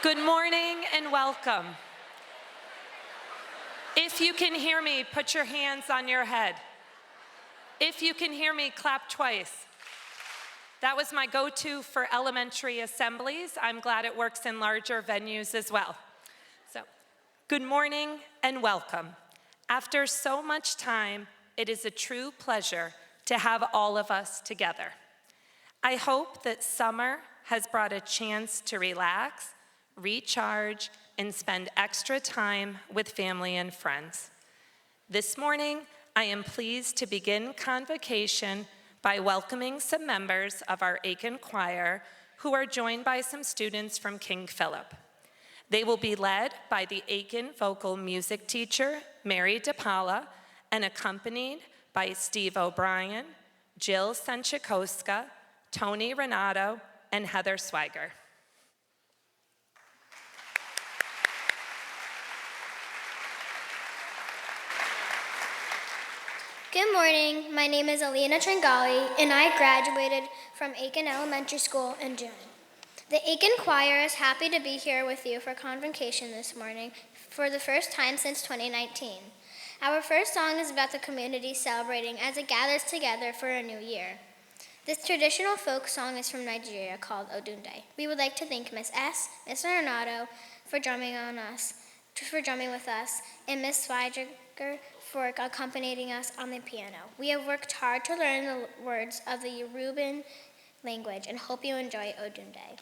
Good morning and welcome. If you can hear me, put your hands on your head. If you can hear me, clap twice. That was my go-to for elementary assemblies. I'm glad it works in larger venues as well. So, good morning and welcome. After so much time, it is a true pleasure to have all of us together. I hope that summer has brought a chance to relax, recharge, and spend extra time with family and friends. This morning, I am pleased to begin convocation by welcoming some members of our Aiken Choir who are joined by some students from King Philip. They will be led by the Aiken vocal music teacher, Mary DePaula, and accompanied by Steve O'Brien, Jill Senchikowska, Tony Renato, and Heather Swiger. Good morning, my name is Alina Tringali, and I graduated from Aiken Elementary School in June. The Aiken Choir is happy to be here with you for convocation this morning for the first time since 2019. Our first song is about the community celebrating as it gathers together for a new year. This traditional folk song is from Nigeria called Odunde. We would like to thank Miss S., Mr. Renato for drumming with us, and Miss Swiger for accompanying us on the piano. We have worked hard to learn the words of the Yoruban language and hope you enjoy Odunde.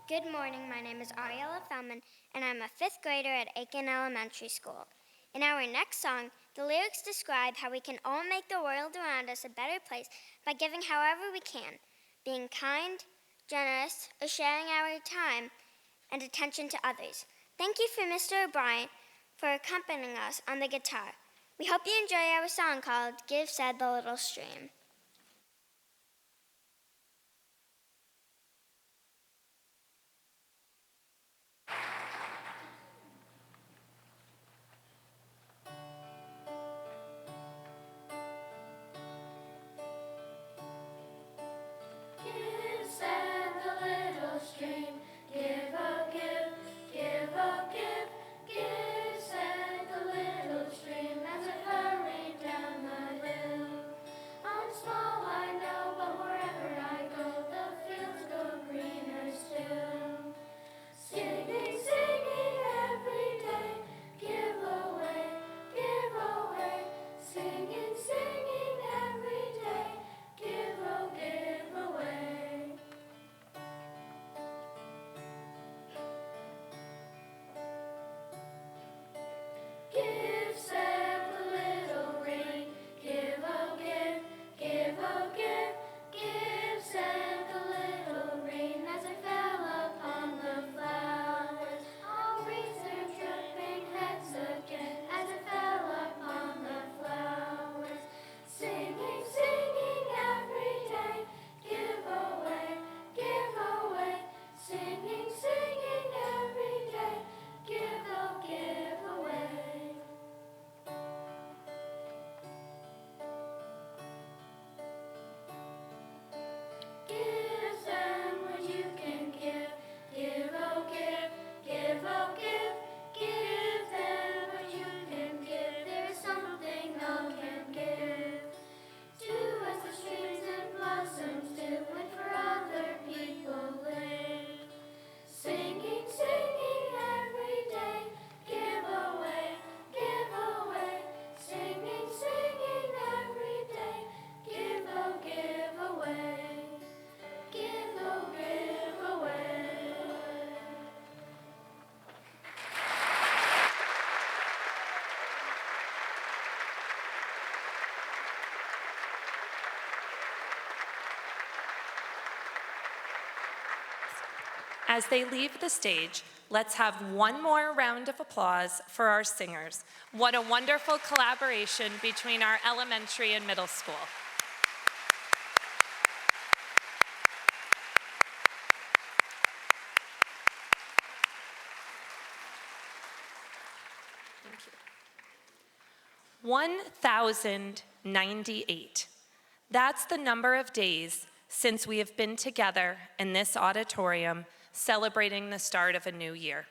Good morning, my name is Ariella Feldman, and I'm a 5th grader at Aiken Elementary School. In our next song, the lyrics describe how we can all make the world around us a better place by giving however we can, being kind, generous, or sharing our time and attention to others. Thank you for Mr. O'Brien for accompanying us on the guitar. We hope you enjoy our song called Give Said the Little Stream. As they leave the stage, let's have one more round of applause for our singers. What a wonderful collaboration between our elementary and middle school. Thank you. 1,098. That's the number of days since we have been together in this auditorium celebrating the start of a new year.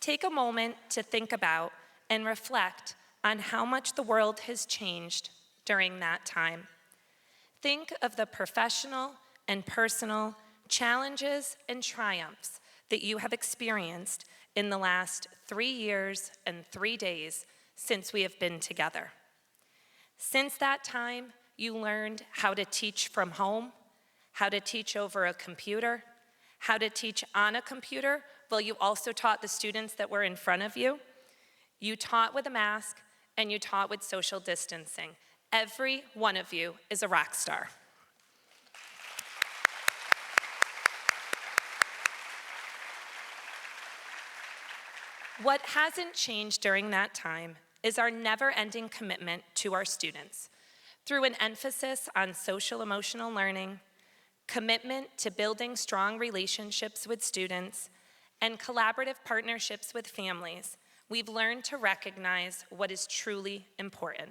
Take a moment to think about and reflect on how much the world has changed during that time. Think of the professional and personal challenges and triumphs that you have experienced in the last 3 years and 3 days since we have been together. Since that time, you learned how to teach from home, how to teach over a computer, how to teach on a computer, while you also taught the students that were in front of you. You taught with a mask, and you taught with social distancing. Every one of you is a rock star. What hasn't changed during that time is our never-ending commitment to our students through an emphasis on social-emotional learning, commitment to building strong relationships with students, and collaborative partnerships with families. We've learned to recognize what is truly important.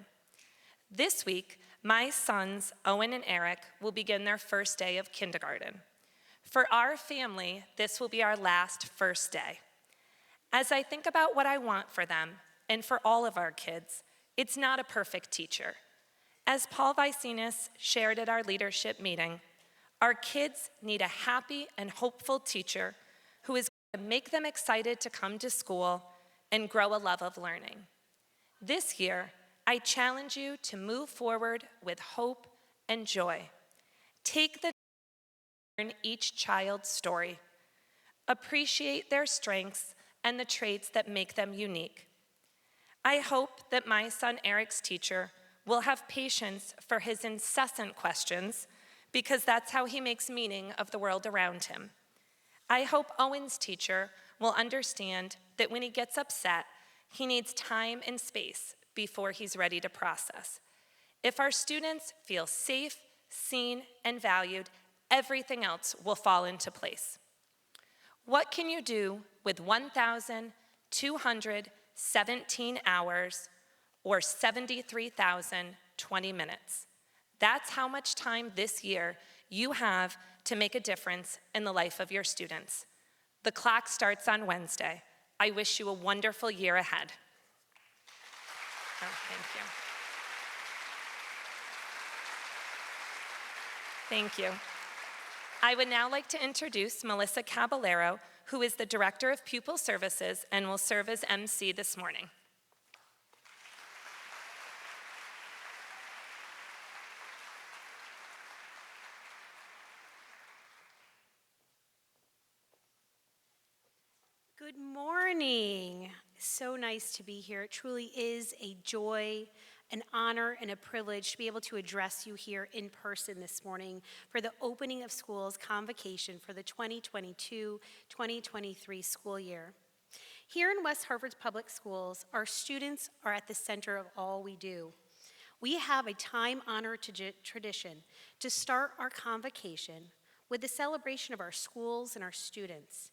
This week, my sons, Owen and Eric, will begin their first day of kindergarten. For our family, this will be our last first day. As I think about what I want for them, and for all of our kids, it's not a perfect teacher. As Paul Vicenius shared at our leadership meeting, our kids need a happy and hopeful teacher who is going to make them excited to come to school and grow a love of learning. This year, I challenge you to move forward with hope and joy. Take the time to learn each child's story. Appreciate their strengths and the traits that make them unique. I hope that my son Eric's teacher will have patience for his incessant questions, because that's how he makes meaning of the world around him. I hope Owen's teacher will understand that when he gets upset, he needs time and space before he's ready to process. If our students feel safe, seen, and valued, everything else will fall into place. What can you do with 1,217 hours or 73,020 minutes? That's how much time this year you have to make a difference in the life of your students. The clock starts on Wednesday. I wish you a wonderful year ahead. Oh, thank you. Thank you. I would now like to introduce Melissa Caballero, who is the Director of Pupil Services and will serve as MC this morning. Good morning. So nice to be here. It truly is a joy, an honor, and a privilege to be able to address you here in person this morning for the opening of schools convocation for the 2022-2023 school year. Here in West Hartford Public Schools, our students are at the center of all we do. We have a time-honored tradition to start our convocation with the celebration of our schools and our students.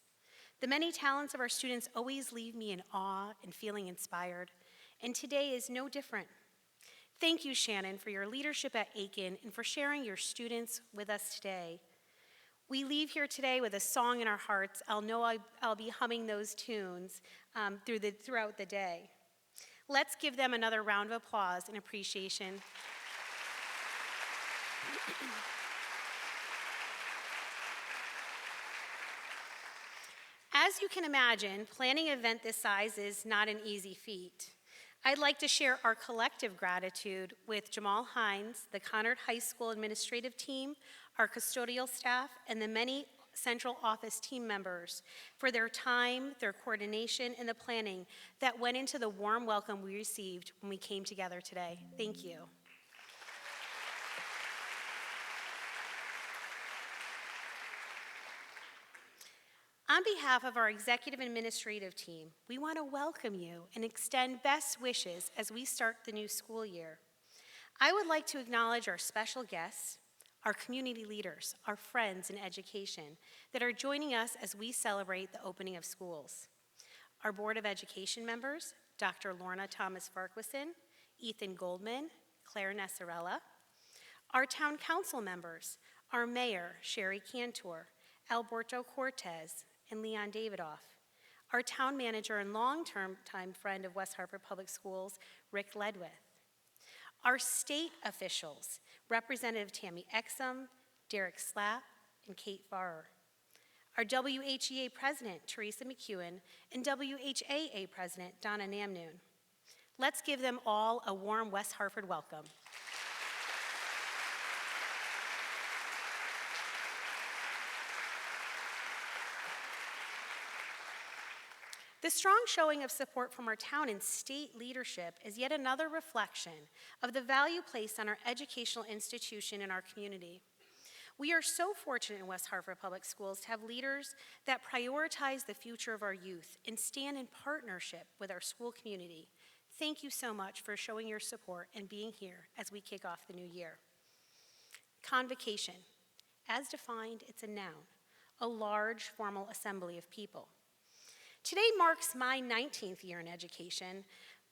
The many talents of our students always leave me in awe and feeling inspired, and today is no different. Thank you, Shannon, for your leadership at Aiken and for sharing your students with us today. We leave here today with a song in our hearts. I'll be humming those tunes throughout the day. Let's give them another round of applause and appreciation. As you can imagine, planning an event this size is not an easy feat. I'd like to share our collective gratitude with Jamal Hines, the Conard High School administrative team, our custodial staff, and the many central office team members for their time, their coordination, and the planning that went into the warm welcome we received when we came together today. Thank you. On behalf of our executive and administrative team, we want to welcome you and extend best wishes as we start the new school year. I would like to acknowledge our special guests, our community leaders, our friends in education that are joining us as we celebrate the opening of schools. Our Board of Education members, Dr. Lorna Thomas Farquharson, Ethan Goldman, Claire Nessarella. Our Town Council members, our Mayor, Sherry Cantor, Alberto Cortez, and Leon Davidoff. Our Town Manager and long-term friend of West Hartford Public Schools, Rick Ledwith. Our state officials, Representative Tammy Exum, Derek Slapp, and Kate Farrer. Our WHEA President, Teresa McEwen, and WHAA President, Donna Namnoon. Let's give them all a warm West Hartford welcome. The strong showing of support from our town and state leadership is yet another reflection of the value placed on our educational institution in our community. We are so fortunate in West Hartford Public Schools to have leaders that prioritize the future of our youth and stand in partnership with our school community. Thank you so much for showing your support and being here as we kick off the new year. Convocation. As defined, it's a noun, a large formal assembly of people. Today marks my 19th year in education,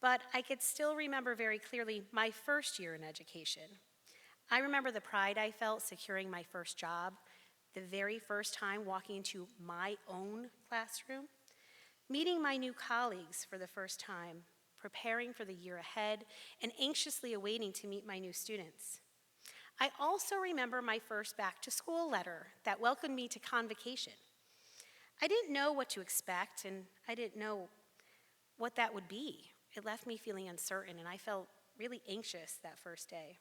but I could still remember very clearly my first year in education. I remember the pride I felt securing my first job, the very first time walking into my own classroom, meeting my new colleagues for the first time, preparing for the year ahead, and anxiously awaiting to meet my new students. I also remember my first back-to-school letter that welcomed me to convocation. I didn't know what to expect, and I didn't know what that would be. It left me feeling uncertain, and I felt really anxious that first day.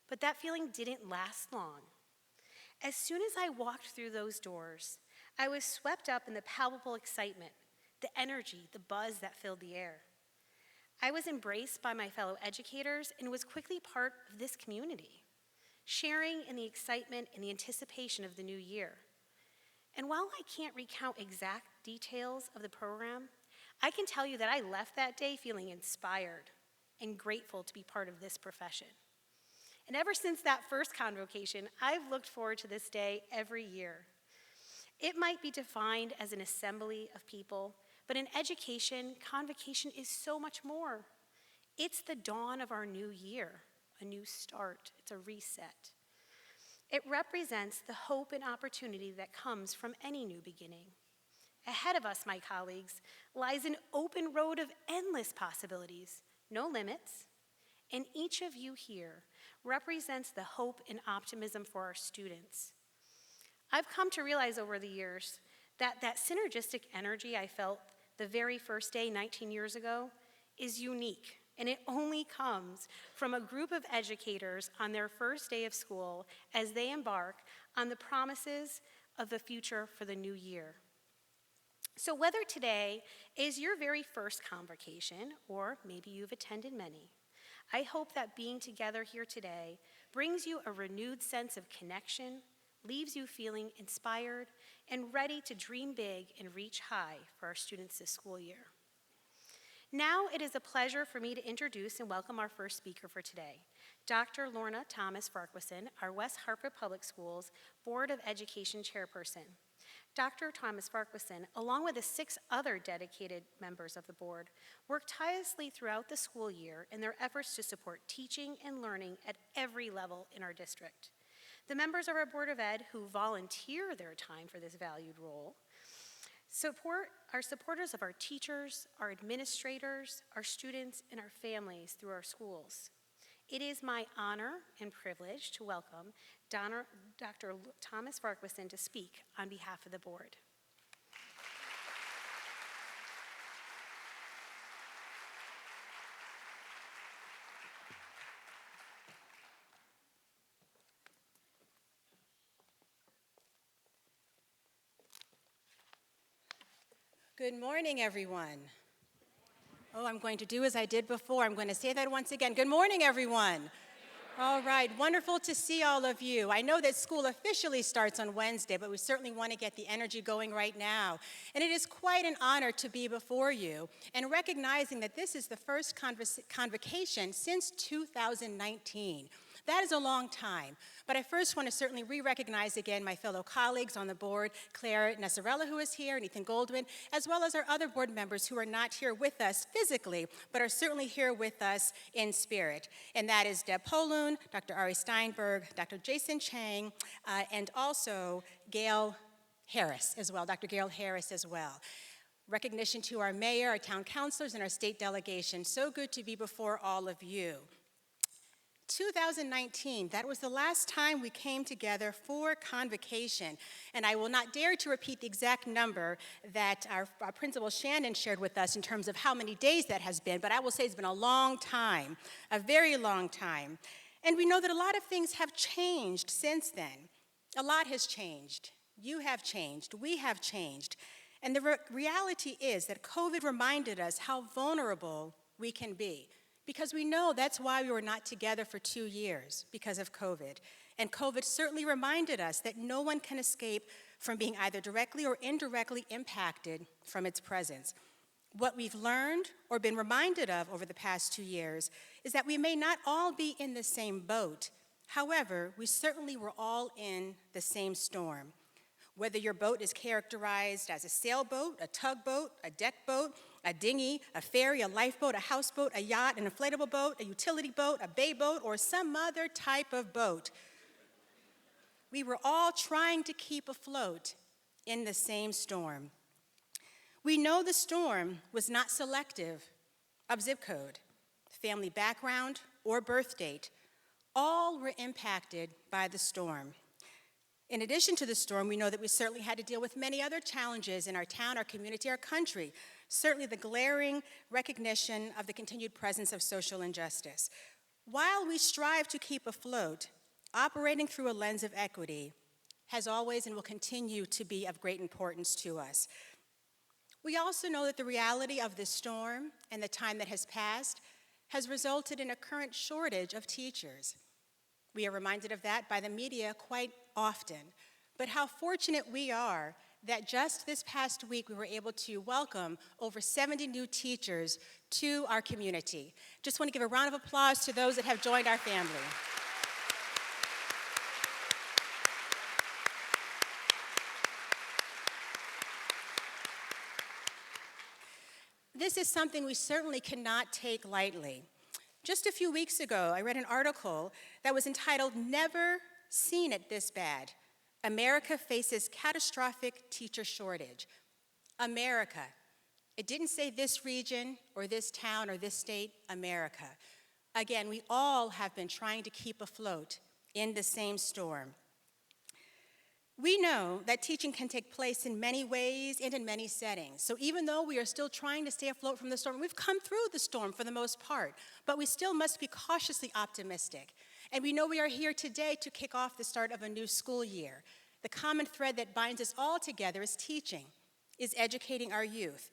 But that feeling didn't last long. As soon as I walked through those doors, I was swept up in the palpable excitement, the energy, the buzz that filled the air. I was embraced by my fellow educators and was quickly part of this community, sharing in the excitement and the anticipation of the new year. And while I can't recount exact details of the program, I can tell you that I left that day feeling inspired and grateful to be part of this profession. And ever since that first convocation, I've looked forward to this day every year. It might be defined as an assembly of people, but in education, convocation is so much more. It's the dawn of our new year, a new start, it's a reset. It represents the hope and opportunity that comes from any new beginning. Ahead of us, my colleagues, lies an open road of endless possibilities, no limits, and each of you here represents the hope and optimism for our students. I've come to realize over the years that synergistic energy I felt the very first day 19 years ago is unique. And it only comes from a group of educators on their first day of school as they embark on the promises of the future for the new year. So whether today is your very first convocation, or maybe you've attended many, I hope that being together here today brings you a renewed sense of connection, leaves you feeling inspired, and ready to dream big and reach high for our students this school year. Now it is a pleasure for me to introduce and welcome our first speaker for today, Dr. Lorna Thomas Farquharson, our West Hartford Public Schools Board of Education Chairperson. Dr. Thomas Farquharson, along with the 6 other dedicated members of the board, worked tirelessly throughout the school year in their efforts to support teaching and learning at every level in our district. The members of our Board of Ed who volunteer their time for this valued role are supporters of our teachers, our administrators, our students, and our families through our schools. It is my honor and privilege to welcome Dr. Thomas Farquharson to speak on behalf of the board. Good morning, everyone. Oh, I'm going to do as I did before. I'm going to say that once again. Good morning, everyone. All right, wonderful to see all of you. I know that school officially starts on Wednesday, but we certainly want to get the energy going right now. And it is quite an honor to be before you and recognizing that this is the first convocation since 2019. That is a long time. But I first want to certainly re-recognize again my fellow colleagues on the board, Claire Nessarella, who is here, and Ethan Goldwyn, as well as our other board members who are not here with us physically, but are certainly here with us in spirit. And that is Deb Poloon, Dr. Ari Steinberg, Dr. Jason Chang, and also Gail Harris as well, Dr. Gail Harris as well. Recognition to our mayor, our town councilors, and our state delegation. So good to be before all of you. 2019, that was the last time we came together for convocation. And I will not dare to repeat the exact number that our principal Shannon shared with us in terms of how many days that has been, but I will say it's been a long time, a very long time. And we know that a lot of things have changed since then. A lot has changed. You have changed. We have changed. And the reality is that COVID reminded us how vulnerable we can be. Because we know that's why we were not together for 2 years, because of COVID. And COVID certainly reminded us that no one can escape from being either directly or indirectly impacted from its presence. What we've learned or been reminded of over the past 2 years is that we may not all be in the same boat. However, we certainly were all in the same storm. Whether your boat is characterized as a sailboat, a tugboat, a deck boat, a dinghy, a ferry, a lifeboat, a houseboat, a yacht, an inflatable boat, a utility boat, a bay boat, or some other type of boat, we were all trying to keep afloat in the same storm. We know the storm was not selective of zip code, family background, or birth date. All were impacted by the storm. In addition to the storm, we know that we certainly had to deal with many other challenges in our town, our community, our country. Certainly the glaring recognition of the continued presence of social injustice. While we strive to keep afloat, operating through a lens of equity has always and will continue to be of great importance to us. We also know that the reality of this storm and the time that has passed has resulted in a current shortage of teachers. We are reminded of that by the media quite often. But how fortunate we are that just this past week we were able to welcome over 70 new teachers to our community. Just want to give a round of applause to those that have joined our family. This is something we certainly cannot take lightly. Just a few weeks ago, I read an article that was entitled, "Never Seen It This Bad. America Faces Catastrophic Teacher Shortage." America. It didn't say this region or this town or this state, America. Again, we all have been trying to keep afloat in the same storm. We know that teaching can take place in many ways and in many settings. So even though we are still trying to stay afloat from the storm, we've come through the storm for the most part, but we still must be cautiously optimistic. And we know we are here today to kick off the start of a new school year. The common thread that binds us all together is teaching, is educating our youth.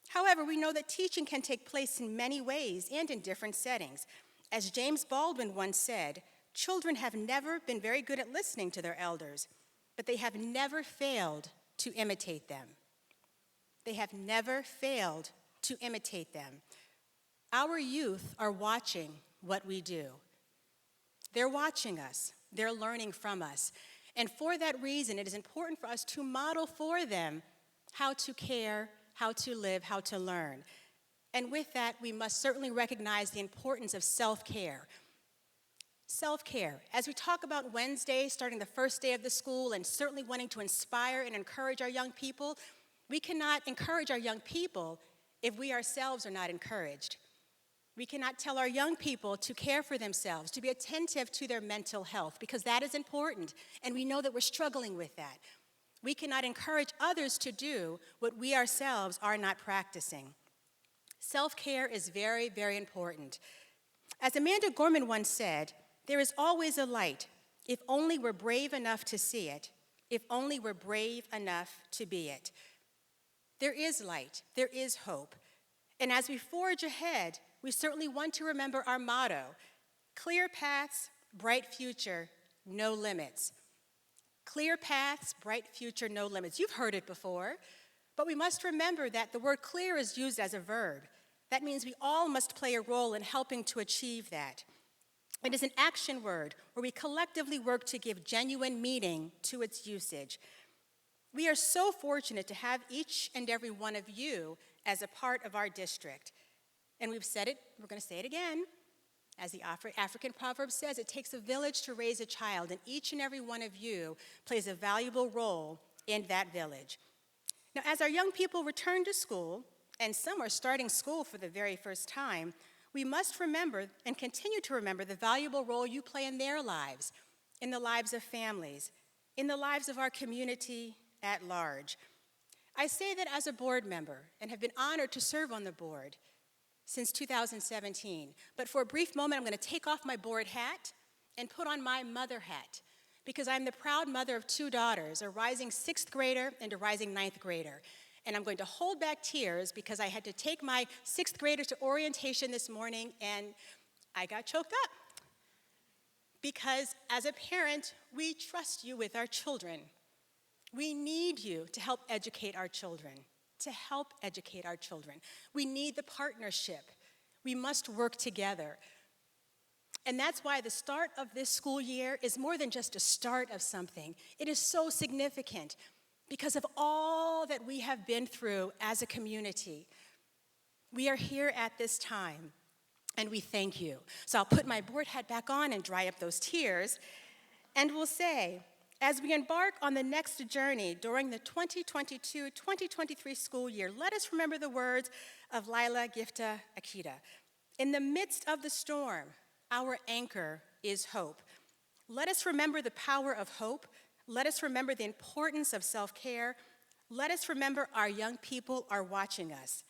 However, we know that teaching can take place in many ways and in different settings. As James Baldwin once said, children have never been very good at listening to their elders, but they have never failed to imitate them. They have never failed to imitate them. Our youth are watching what we do. They're watching us. They're learning from us. And for that reason, it is important for us to model for them how to care, how to live, how to learn. And with that, we must certainly recognize the importance of self-care. Self-care. As we talk about Wednesday, starting the first day of the school, and certainly wanting to inspire and encourage our young people, we cannot encourage our young people if we ourselves are not encouraged. We cannot tell our young people to care for themselves, to be attentive to their mental health, because that is important, and we know that we're struggling with that. We cannot encourage others to do what we ourselves are not practicing. Self-care is very, very important. As Amanda Gorman once said, there is always a light, if only we're brave enough to see it, if only we're brave enough to be it. There is light, there is hope. And as we forge ahead, we certainly want to remember our motto, clear paths, bright future, no limits. Clear paths, bright future, no limits. You've heard it before, but we must remember that the word clear is used as a verb. That means we all must play a role in helping to achieve that. It is an action word where we collectively work to give genuine meaning to its usage. We are so fortunate to have each and every one of you as a part of our district. And we've said it, we're going to say it again. As the African proverb says, it takes a village to raise a child, and each and every one of you plays a valuable role in that village. Now, as our young people return to school, and some are starting school for the very first time, we must remember and continue to remember the valuable role you play in their lives, in the lives of families, in the lives of our community at large. I say that as a board member and have been honored to serve on the board since 2017. But for a brief moment, I'm going to take off my board hat and put on my mother hat, because I'm the proud mother of two daughters, a rising 6th grader and a rising 9th grader. And I'm going to hold back tears because I had to take my 6th grader to orientation this morning and I got choked up. Because as a parent, we trust you with our children. We need you to help educate our children, We need the partnership. We must work together. And that's why the start of this school year is more than just a start of something. It is so significant because of all that we have been through as a community. We are here at this time, and we thank you. So I'll put my board hat back on and dry up those tears, and we'll say, as we embark on the next journey during the 2022-2023 school year, let us remember the words of Lila Gifta Akita. In the midst of the storm, our anchor is hope. Let us remember the power of hope. Let us remember the importance of self-care. Let us remember our young people are watching us.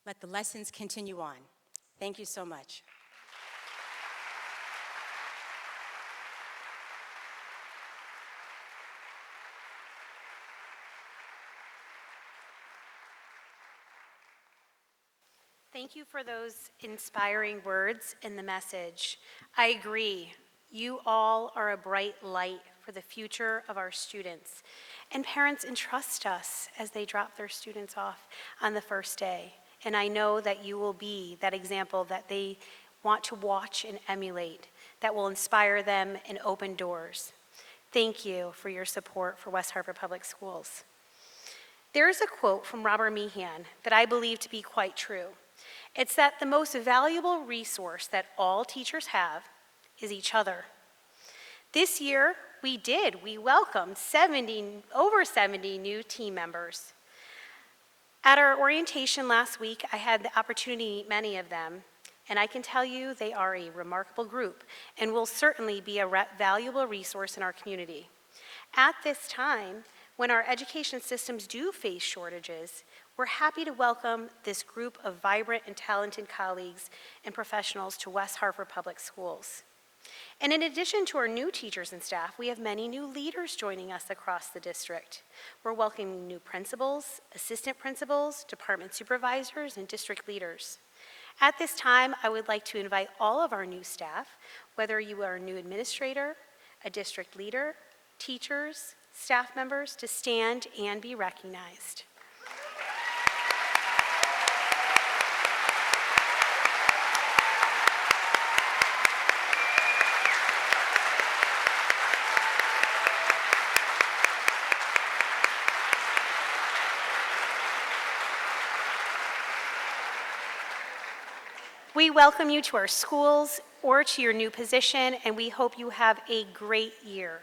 Let the lessons continue on. Thank you so much. Thank you for those inspiring words and the message. I agree. You all are a bright light for the future of our students. And parents entrust us as they drop their students off on the first day. And I know that you will be that example that they want to watch and emulate, that will inspire them and open doors. Thank you for your support for West Hartford Public Schools. There is a quote from Robert Meehan that I believe to be quite true. It's that the most valuable resource that all teachers have is each other. This year, we welcomed over 70 new team members. At our orientation last week, I had the opportunity to meet many of them, and I can tell you they are a remarkable group and will certainly be a valuable resource in our community. At this time, when our education systems do face shortages, we're happy to welcome this group of vibrant and talented colleagues and professionals to West Hartford Public Schools. And in addition to our new teachers and staff, we have many new leaders joining us across the district. We're welcoming new principals, assistant principals, department supervisors, and district leaders. At this time, I would like to invite all of our new staff, whether you are a new administrator, a district leader, teachers, staff members, to stand and be recognized. We welcome you to our schools or to your new position, and we hope you have a great year.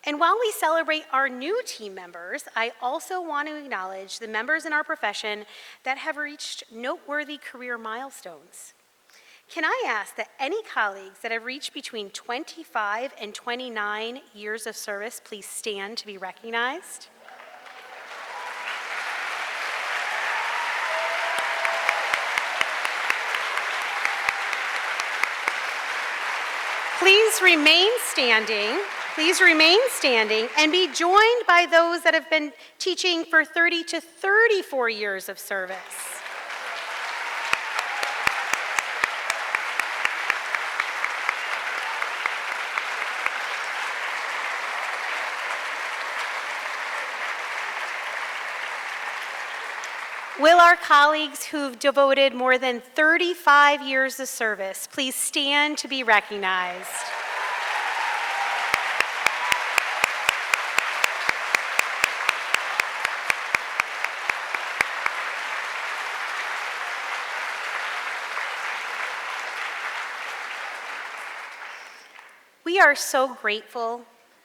And while we celebrate our new team members, I also want to acknowledge the members in our profession that have reached noteworthy career milestones. Can I ask that any colleagues that have reached between 25 and 29 years of service please stand to be recognized? Please remain standing and be joined by those that have been teaching for 30 to 34 years of service. Will our colleagues who've devoted more than 35 years of service please stand to be recognized? We are so grateful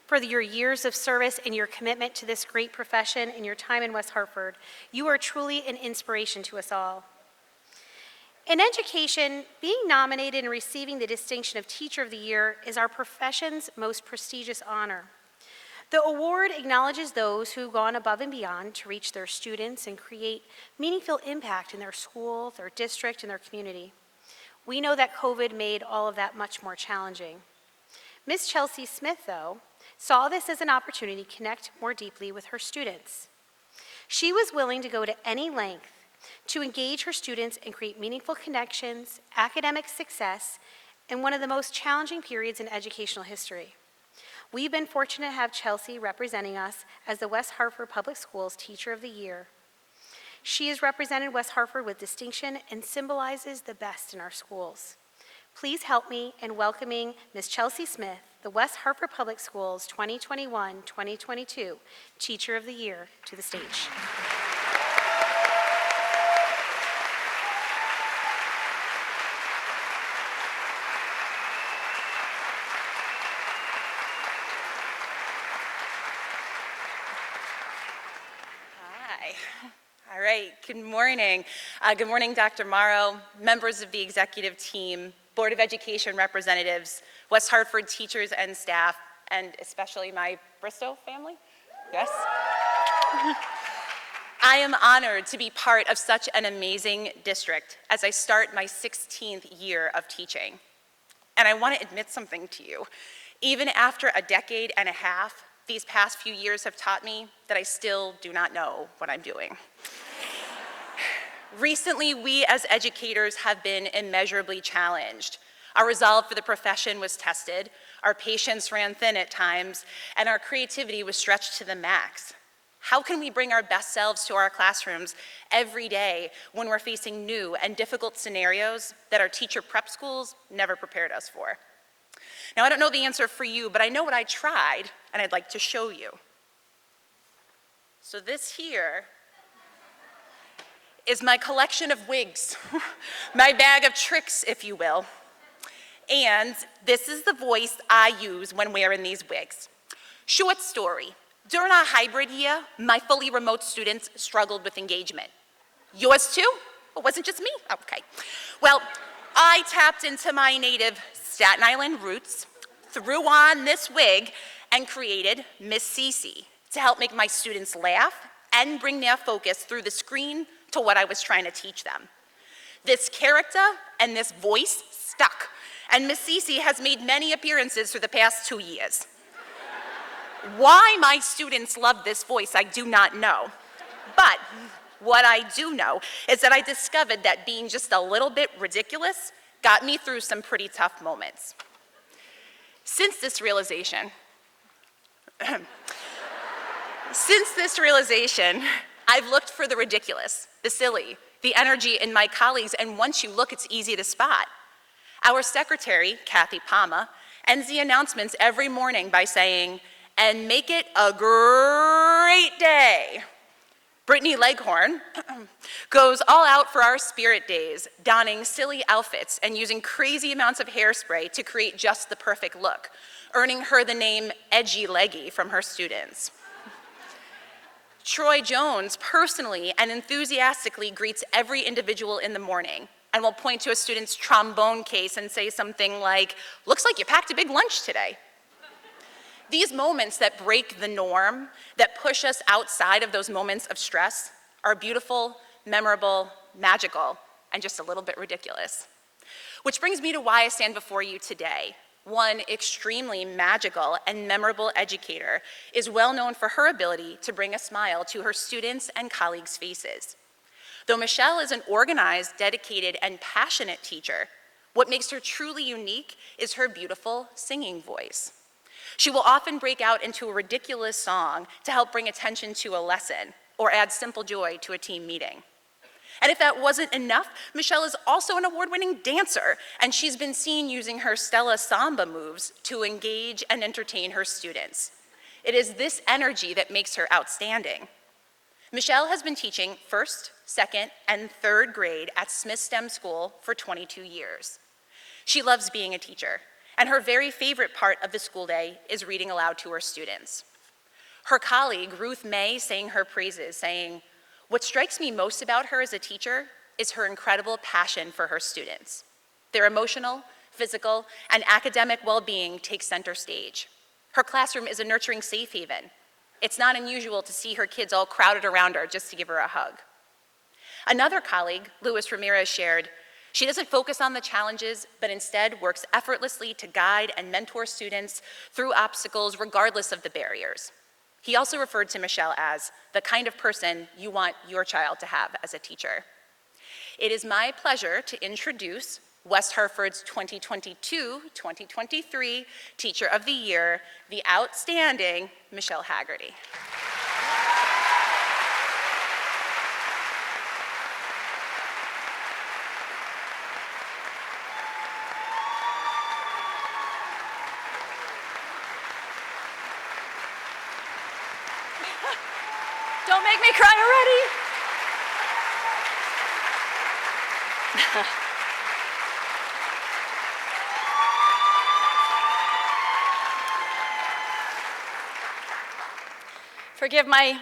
for your years of service and your commitment to this great profession and your time in West Hartford. You are truly an inspiration to us all. In education, being nominated and receiving the distinction of Teacher of the Year is our profession's most prestigious honor. The award acknowledges those who've gone above and beyond to reach their students and create meaningful impact in their school, their district, and their community. We know that COVID made all of that much more challenging. Ms. Chelsea Smith, though, saw this as an opportunity to connect more deeply with her students. She was willing to go to any length to engage her students and create meaningful connections, academic success, in one of the most challenging periods in educational history. We've been fortunate to have Chelsea representing us as the West Hartford Public Schools Teacher of the Year. She has represented West Hartford with distinction and symbolizes the best in our schools. Please help me in welcoming Ms. Chelsea Smith, the West Hartford Public Schools 2021-2022 Teacher of the Year, to the stage. Hi. All right, good morning. Good morning, Dr. Morrow, members of the executive team, Board of Education representatives, West Hartford teachers and staff, and especially my Bristow family. Yes? I am honored to be part of such an amazing district as I start my 16th year of teaching. And I want to admit something to you. Even after a decade and a half, these past few years have taught me that I still do not know what I'm doing. Recently, we as educators have been immeasurably challenged. Our resolve for the profession was tested, our patience ran thin at times, and our creativity was stretched to the max. How can we bring our best selves to our classrooms every day when we're facing new and difficult scenarios that our teacher prep schools never prepared us for? Now, I don't know the answer for you, but I know what I tried, and I'd like to show you. So this here is my collection of wigs, my bag of tricks, if you will. And this is the voice I use when wearing these wigs. Short story, during our hybrid year, my fully remote students struggled with engagement. Yours too? It wasn't just me? Okay. Well, I tapped into my native Staten Island roots, threw on this wig, and created Miss Cece to help make my students laugh and bring their focus through the screen to what I was trying to teach them. This character and this voice stuck, and Miss Cece has made many appearances for the past 2 years. Why my students love this voice, I do not know. But what I do know is that I discovered that being just a little bit ridiculous got me through some pretty tough moments. Since this realization, I've looked for the ridiculous, the silly, the energy in my colleagues, and once you look, it's easy to spot. Our secretary, Kathy Palma, ends the announcements every morning by saying, "And make it a great day." Brittany Leghorn goes all out for our spirit days, donning silly outfits and using crazy amounts of hairspray to create just the perfect look, earning her the name Edgy Leggy from her students. Troy Jones personally and enthusiastically greets every individual in the morning and will point to a student's trombone case and say something like, "Looks like you packed a big lunch today." These moments that break the norm, that push us outside of those moments of stress, are beautiful, memorable, magical, and just a little bit ridiculous. Which brings me to why I stand before you today. One extremely magical and memorable educator is well known for her ability to bring a smile to her students and colleagues' faces. Though Michelle is an organized, dedicated, and passionate teacher, what makes her truly unique is her beautiful singing voice. She will often break out into a ridiculous song to help bring attention to a lesson or add simple joy to a team meeting. And if that wasn't enough, Michelle is also an award-winning dancer, and she's been seen using her Stella Samba moves to engage and entertain her students. It is this energy that makes her outstanding. Michelle has been teaching first, second, and third grade at Smith STEM School for 22 years. She loves being a teacher, and her very favorite part of the school day is reading aloud to her students. Her colleague, Ruth May, sang her praises, saying, "What strikes me most about her as a teacher is her incredible passion for her students. Their emotional, physical, and academic well-being take center stage. Her classroom is a nurturing safe haven. It's not unusual to see her kids all crowded around her just to give her a hug." Another colleague, Louis Ramirez, shared, "She doesn't focus on the challenges, but instead works effortlessly to guide and mentor students through obstacles regardless of the barriers." He also referred to Michelle as the kind of person you want your child to have as a teacher. It is my pleasure to introduce West Hartford's 2022-2023 Teacher of the Year, the outstanding Michelle Haggerty. Don't make me cry already. Forgive my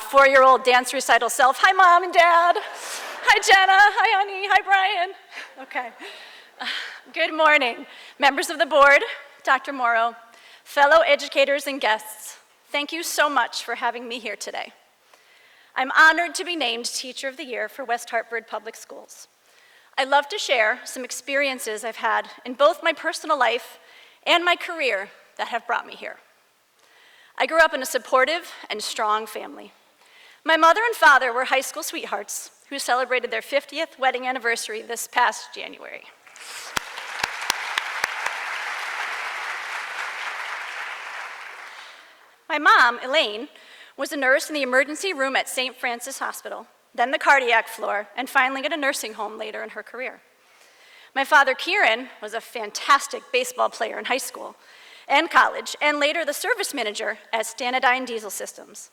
4-year-old dance recital self. Hi, Mom and Dad. Hi, Jenna. Hi, honey. Hi, Brian. Okay. Good morning, members of the board, Dr. Morrow, fellow educators and guests. Thank you so much for having me here today. I'm honored to be named Teacher of the Year for West Hartford Public Schools. I'd love to share some experiences I've had in both my personal life and my career that have brought me here. I grew up in a supportive and strong family. My mother and father were high school sweethearts who celebrated their 50th wedding anniversary this past January. My mom, Elaine, was a nurse in the emergency room at St. Francis Hospital, then the cardiac floor, and finally at a nursing home later in her career. My father, Kieran, was a fantastic baseball player in high school and college, and later the service manager at Stanadyne Diesel Systems.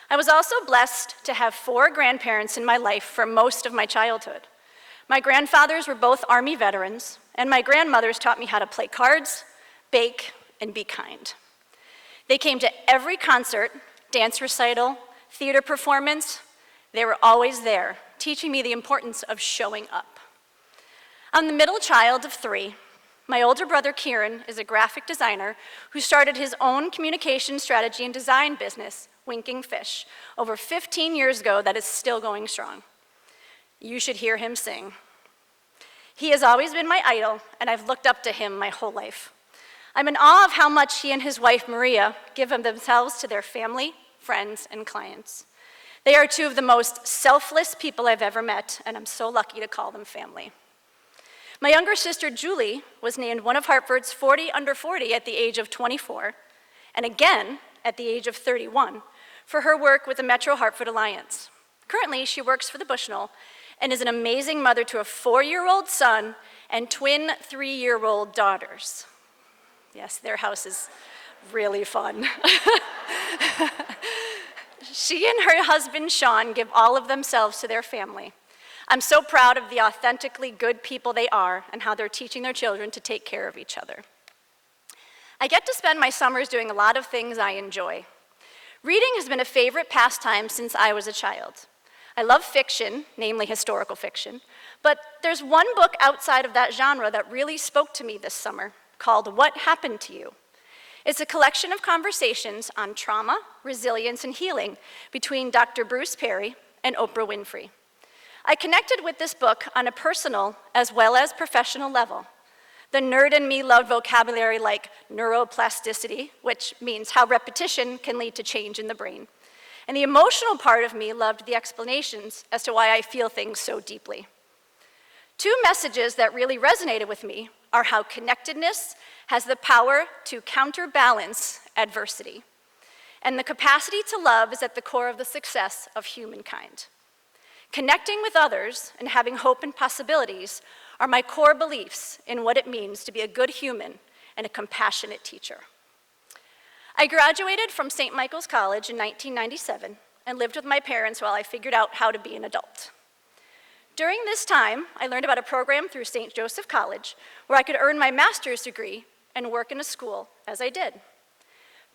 I was also blessed to have 4 grandparents in my life for most of my childhood. My grandfathers were both Army veterans, and my grandmothers taught me how to play cards, bake, and be kind. They came to every concert, dance recital, theater performance. They were always there, teaching me the importance of showing up. I'm the middle child of 3. My older brother, Kieran, is a graphic designer who started his own communication strategy and design business, Winking Fish, over 15 years ago that is still going strong. You should hear him sing. He has always been my idol, and I've looked up to him my whole life. I'm in awe of how much he and his wife, Maria, give of themselves to their family, friends, and clients. They are 2 of the most selfless people I've ever met, and I'm so lucky to call them family. My younger sister, Julie, was named one of Hartford's 40 under 40 at the age of 24, and again at the age of 31, for her work with the Metro Hartford Alliance. Currently, she works for the Bushnell and is an amazing mother to a 4-year-old son and twin 3-year-old daughters. Yes, their house is really fun. She and her husband, Sean, give all of themselves to their family. I'm so proud of the authentically good people they are and how they're teaching their children to take care of each other. I get to spend my summers doing a lot of things I enjoy. Reading has been a favorite pastime since I was a child. I love fiction, namely historical fiction, but there's one book outside of that genre that really spoke to me this summer, called What Happened to You? It's a collection of conversations on trauma, resilience, and healing between Dr. Bruce Perry and Oprah Winfrey. I connected with this book on a personal as well as professional level. The nerd in me loved vocabulary like neuroplasticity, which means how repetition can lead to change in the brain. And the emotional part of me loved the explanations as to why I feel things so deeply. 2 messages that really resonated with me are how connectedness has the power to counterbalance adversity, and the capacity to love is at the core of the success of humankind. Connecting with others and having hope and possibilities are my core beliefs in what it means to be a good human and a compassionate teacher. I graduated from St. Michael's College in 1997 and lived with my parents while I figured out how to be an adult. During this time, I learned about a program through St. Joseph College where I could earn my master's degree and work in a school as I did.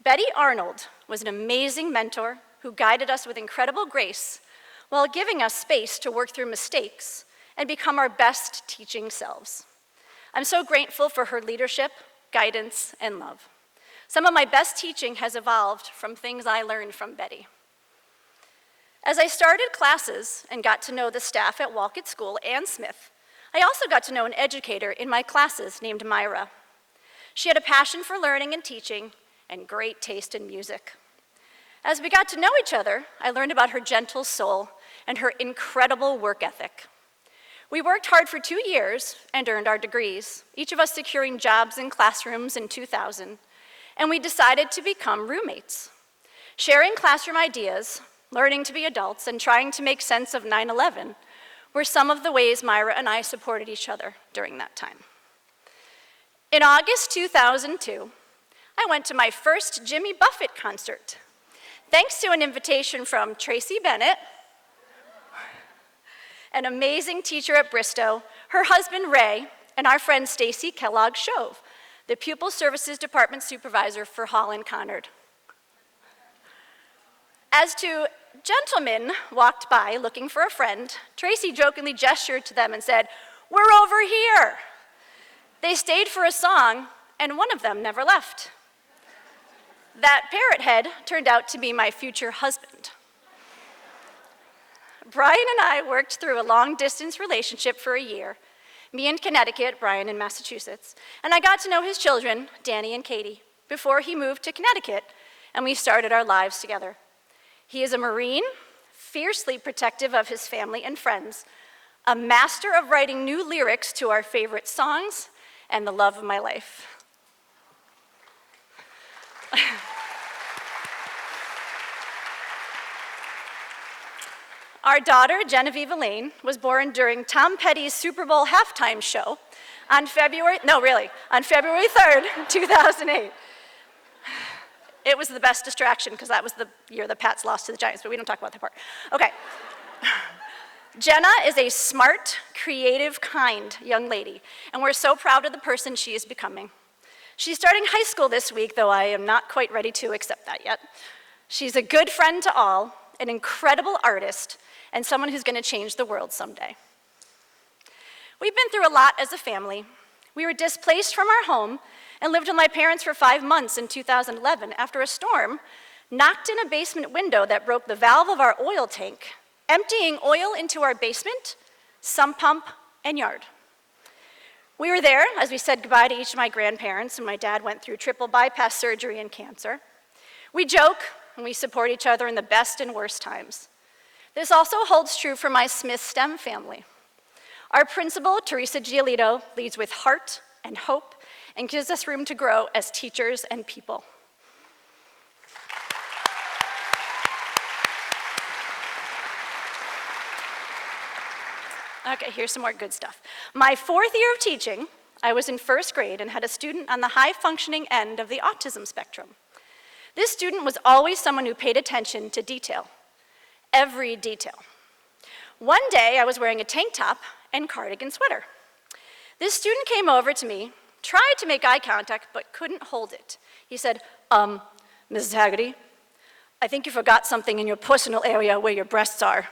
Betty Arnold was an amazing mentor who guided us with incredible grace while giving us space to work through mistakes and become our best teaching selves. I'm so grateful for her leadership, guidance, and love. Some of my best teaching has evolved from things I learned from Betty. As I started classes and got to know the staff at Walcott School and Smith, I also got to know an educator in my classes named Myra. She had a passion for learning and teaching and great taste in music. As we got to know each other, I learned about her gentle soul and her incredible work ethic. We worked hard for 2 years and earned our degrees, each of us securing jobs in classrooms in 2000, and we decided to become roommates. Sharing classroom ideas, learning to be adults, and trying to make sense of 9/11 were some of the ways Myra and I supported each other during that time. In August 2002, I went to my first Jimmy Buffett concert, thanks to an invitation from Tracy Bennett, an amazing teacher at Bristow, her husband Ray, and our friend Stacy Kellogg-Shove, the Pupil Services Department Supervisor for Holland Conard. As two gentlemen walked by looking for a friend, Tracy jokingly gestured to them and said, "We're over here." They stayed for a song, and one of them never left. That parrot head turned out to be my future husband. Brian and I worked through a long-distance relationship for a year, me in Connecticut, Brian in Massachusetts, and I got to know his children, Danny and Katie, before he moved to Connecticut, and we started our lives together. He is a Marine, fiercely protective of his family and friends, a master of writing new lyrics to our favorite songs, and the love of my life. Our daughter, Genevieve Elaine, was born during Tom Petty's Super Bowl halftime show on February 3rd, 2008. It was the best distraction because that was the year the Pats lost to the Giants, but we don't talk about that part. Okay. Jenna is a smart, creative, kind young lady, and we're so proud of the person she is becoming. She's starting high school this week, though I am not quite ready to accept that yet. She's a good friend to all, an incredible artist, and someone who's going to change the world someday. We've been through a lot as a family. We were displaced from our home and lived with my parents for 5 months in 2011 after a storm knocked in a basement window that broke the valve of our oil tank, emptying oil into our basement, sump pump, and yard. We were there as we said goodbye to each of my grandparents, and my dad went through triple bypass surgery and cancer. We joke and we support each other in the best and worst times. This also holds true for my Smith STEM family. Our principal, Teresa Giolito, leads with heart and hope and gives us room to grow as teachers and people. Okay, here's some more good stuff. My 4th year of teaching, I was in 1st grade and had a student on the high-functioning end of the autism spectrum. This student was always someone who paid attention to detail, every detail. One day, I was wearing a tank top and cardigan sweater. This student came over to me, tried to make eye contact, but couldn't hold it. He said, Mrs. Haggerty, I think you forgot something in your personal area where your breasts are.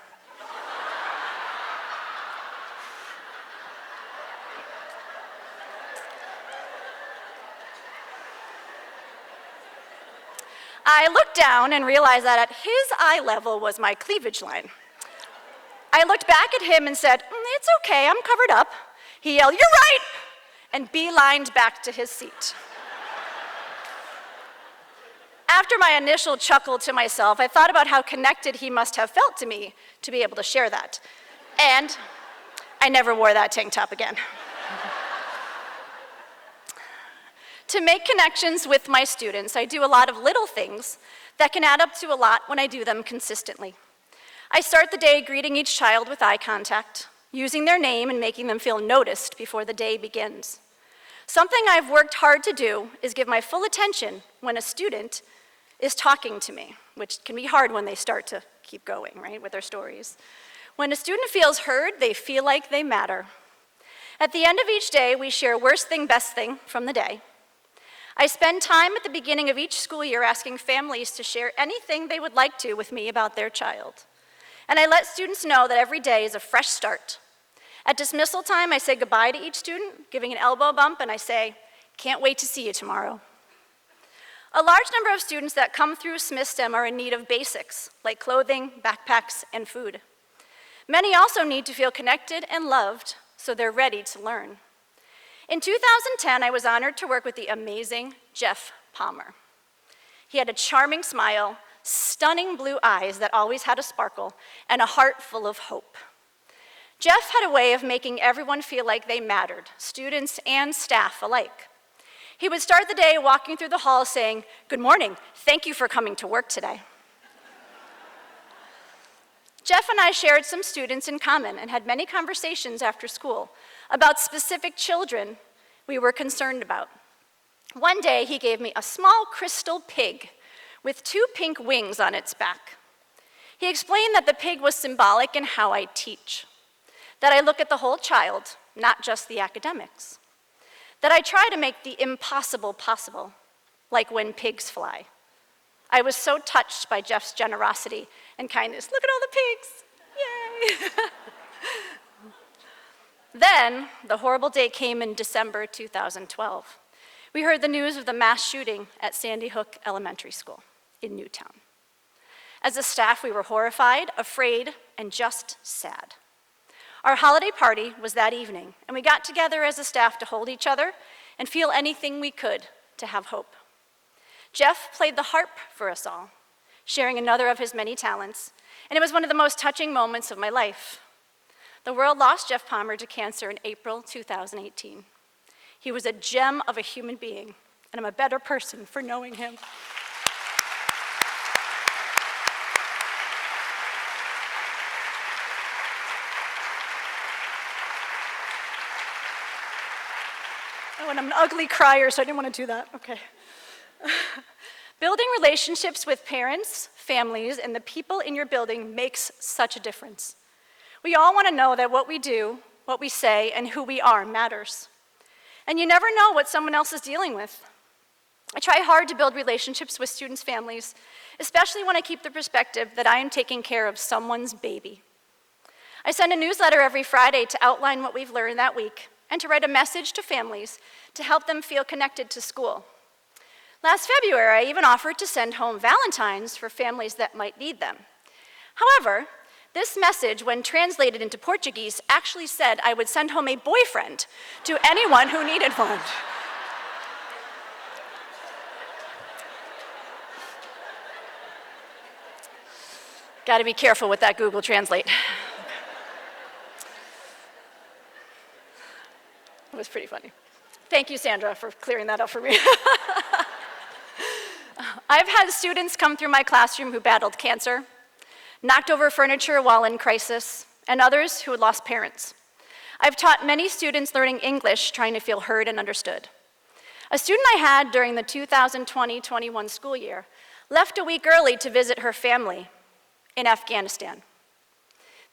I looked down and realized that at his eye level was my cleavage line. I looked back at him and said, "It's okay, I'm covered up." He yelled, "You're right!" and beelined back to his seat. After my initial chuckle to myself, I thought about how connected he must have felt to me to be able to share that. And I never wore that tank top again. To make connections with my students, I do a lot of little things that can add up to a lot when I do them consistently. I start the day greeting each child with eye contact, using their name and making them feel noticed before the day begins. Something I've worked hard to do is give my full attention when a student is talking to me, which can be hard when they start to keep going, right, with their stories. When a student feels heard, they feel like they matter. At the end of each day, we share worst thing, best thing from the day. I spend time at the beginning of each school year asking families to share anything they would like to with me about their child. And I let students know that every day is a fresh start. At dismissal time, I say goodbye to each student, giving an elbow bump, and I say, "Can't wait to see you tomorrow." A large number of students that come through SMISTEM are in need of basics, like clothing, backpacks, and food. Many also need to feel connected and loved, so they're ready to learn. In 2010, I was honored to work with the amazing Jeff Palmer. He had a charming smile, stunning blue eyes that always had a sparkle, and a heart full of hope. Jeff had a way of making everyone feel like they mattered, students and staff alike. He would start the day walking through the hall saying, "Good morning, thank you for coming to work today." Jeff and I shared some students in common and had many conversations after school about specific children we were concerned about. One day, he gave me a small crystal pig with 2 pink wings on its back. He explained that the pig was symbolic in how I teach, that I look at the whole child, not just the academics, that I try to make the impossible possible, like when pigs fly. I was so touched by Jeff's generosity and kindness. Look at all the pigs, yay! Then, the horrible day came in December 2012. We heard the news of the mass shooting at Sandy Hook Elementary School in Newtown. As a staff, we were horrified, afraid, and just sad. Our holiday party was that evening, and we got together as a staff to hold each other and feel anything we could to have hope. Jeff played the harp for us all, sharing another of his many talents, and it was one of the most touching moments of my life. The world lost Jeff Palmer to cancer in April 2018. He was a gem of a human being, and I'm a better person for knowing him. Oh, and I'm an ugly crier, so I didn't want to do that. Okay. Building relationships with parents, families, and the people in your building makes such a difference. We all want to know that what we do, what we say, and who we are matters. And you never know what someone else is dealing with. I try hard to build relationships with students' families, especially when I keep the perspective that I am taking care of someone's baby. I send a newsletter every Friday to outline what we've learned that week and to write a message to families to help them feel connected to school. Last February, I even offered to send home Valentines for families that might need them. However, this message, when translated into Portuguese, actually said I would send home a boyfriend to anyone who needed one. Got to be careful with that Google Translate. It was pretty funny. Thank you, Sandra, for clearing that up for me. I've had students come through my classroom who battled cancer, knocked over furniture while in crisis, and others who had lost parents. I've taught many students learning English, trying to feel heard and understood. A student I had during the 2020-21 school year left a week early to visit her family in Afghanistan.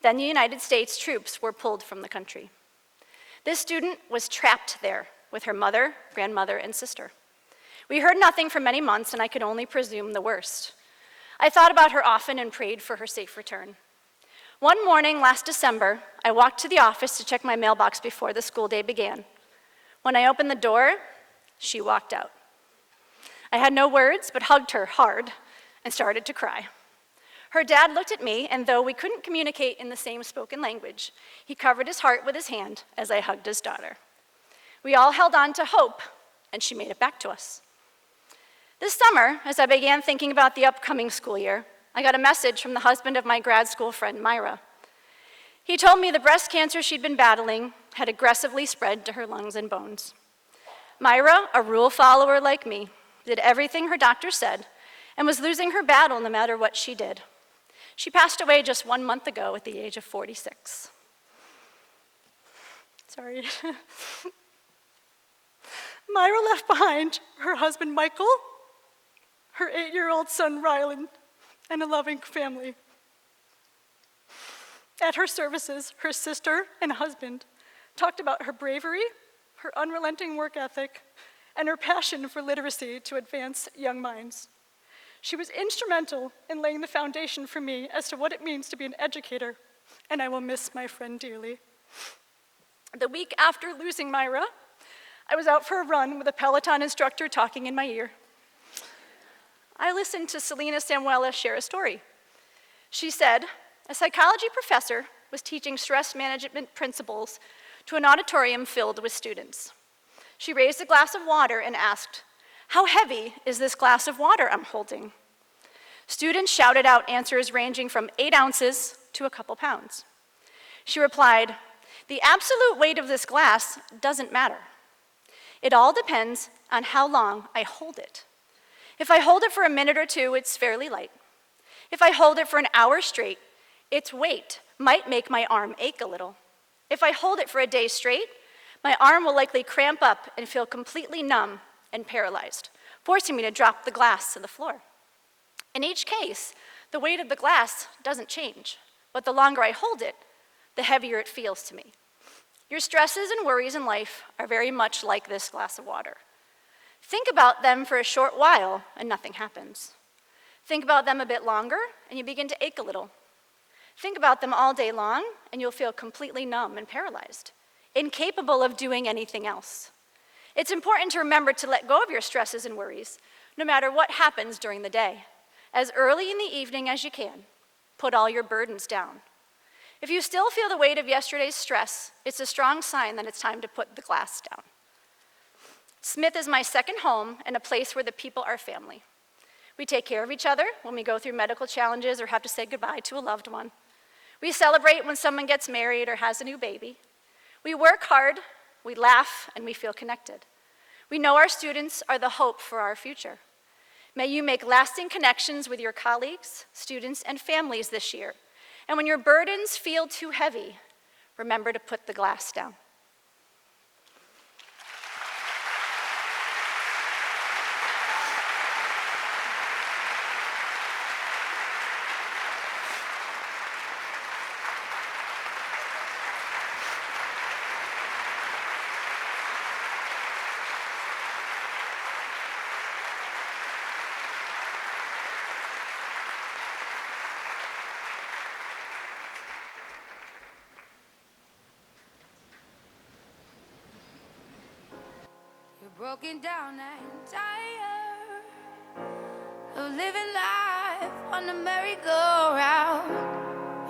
Then the United States troops were pulled from the country. This student was trapped there with her mother, grandmother, and sister. We heard nothing for many months, and I could only presume the worst. I thought about her often and prayed for her safe return. One morning last December, I walked to the office to check my mailbox before the school day began. When I opened the door, she walked out. I had no words, but hugged her hard and started to cry. Her dad looked at me, and though we couldn't communicate in the same spoken language, he covered his heart with his hand as I hugged his daughter. We all held on to hope, and she made it back to us. This summer, as I began thinking about the upcoming school year, I got a message from the husband of my grad school friend, Myra. He told me the breast cancer she'd been battling had aggressively spread to her lungs and bones. Myra, a rule follower like me, did everything her doctor said and was losing her battle no matter what she did. She passed away just 1 month ago at the age of 46. Sorry. Myra left behind her husband, Michael, her 8-year-old son, Ryland, and a loving family. At her services, her sister and husband talked about her bravery, her unrelenting work ethic, and her passion for literacy to advance young minds. She was instrumental in laying the foundation for me as to what it means to be an educator, and I will miss my friend dearly. The week after losing Myra, I was out for a run with a Peloton instructor talking in my ear. I listened to Selena Samuela share a story. She said, a psychology professor was teaching stress management principles to an auditorium filled with students. She raised a glass of water and asked, "How heavy is this glass of water I'm holding?" Students shouted out answers ranging from 8 ounces to a couple pounds. She replied, "The absolute weight of this glass doesn't matter. It all depends on how long I hold it. If I hold it for a minute or two, it's fairly light. If I hold it for an hour straight, its weight might make my arm ache a little. If I hold it for a day straight, my arm will likely cramp up and feel completely numb and paralyzed, forcing me to drop the glass to the floor. In each case, the weight of the glass doesn't change, but the longer I hold it, the heavier it feels to me. Your stresses and worries in life are very much like this glass of water. Think about them for a short while and nothing happens. Think about them a bit longer and you begin to ache a little. Think about them all day long and you'll feel completely numb and paralyzed, incapable of doing anything else. It's important to remember to let go of your stresses and worries, no matter what happens during the day. As early in the evening as you can, put all your burdens down. If you still feel the weight of yesterday's stress, it's a strong sign that it's time to put the glass down. Smith is my second home and a place where the people are family. We take care of each other when we go through medical challenges or have to say goodbye to a loved one. We celebrate when someone gets married or has a new baby. We work hard, we laugh, and we feel connected. We know our students are the hope for our future. May you make lasting connections with your colleagues, students, and families this year. And when your burdens feel too heavy, remember to put the glass down. Broken down and tired of living life on the merry-go-round,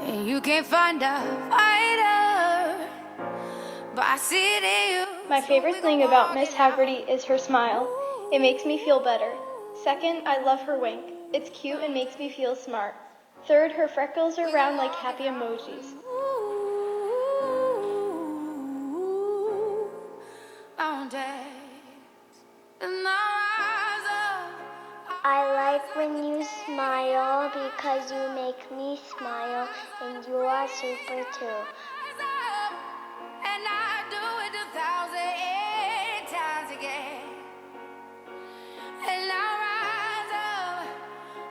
and you can't find a fighter, but I see it in you. My favorite thing about Miss Haggerty is her smile. It makes me feel better. Second, I love her wink. It's cute and makes me feel smart. Third, her freckles are round like happy emojis. I like when you smile because you make me smile, and you are super too. And I do it 1,008 times again. And I rise up,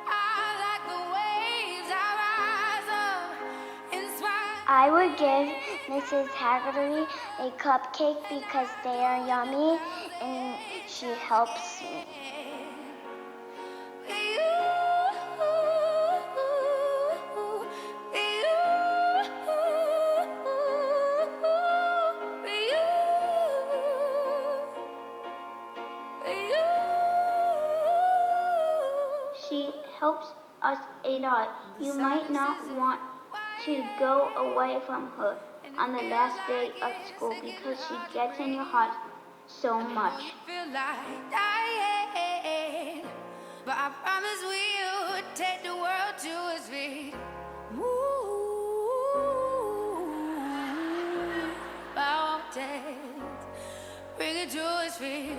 I like the waves, I rise up, inspired. I would give Mrs. Haggerty a cupcake because they are yummy and she helps me. She helps us a lot. You might not want to go away from her on the last day of school because she gets in your heart so much. Feel like dying, but I promise we would take the world to its feet. Mountains, bring it to its feet.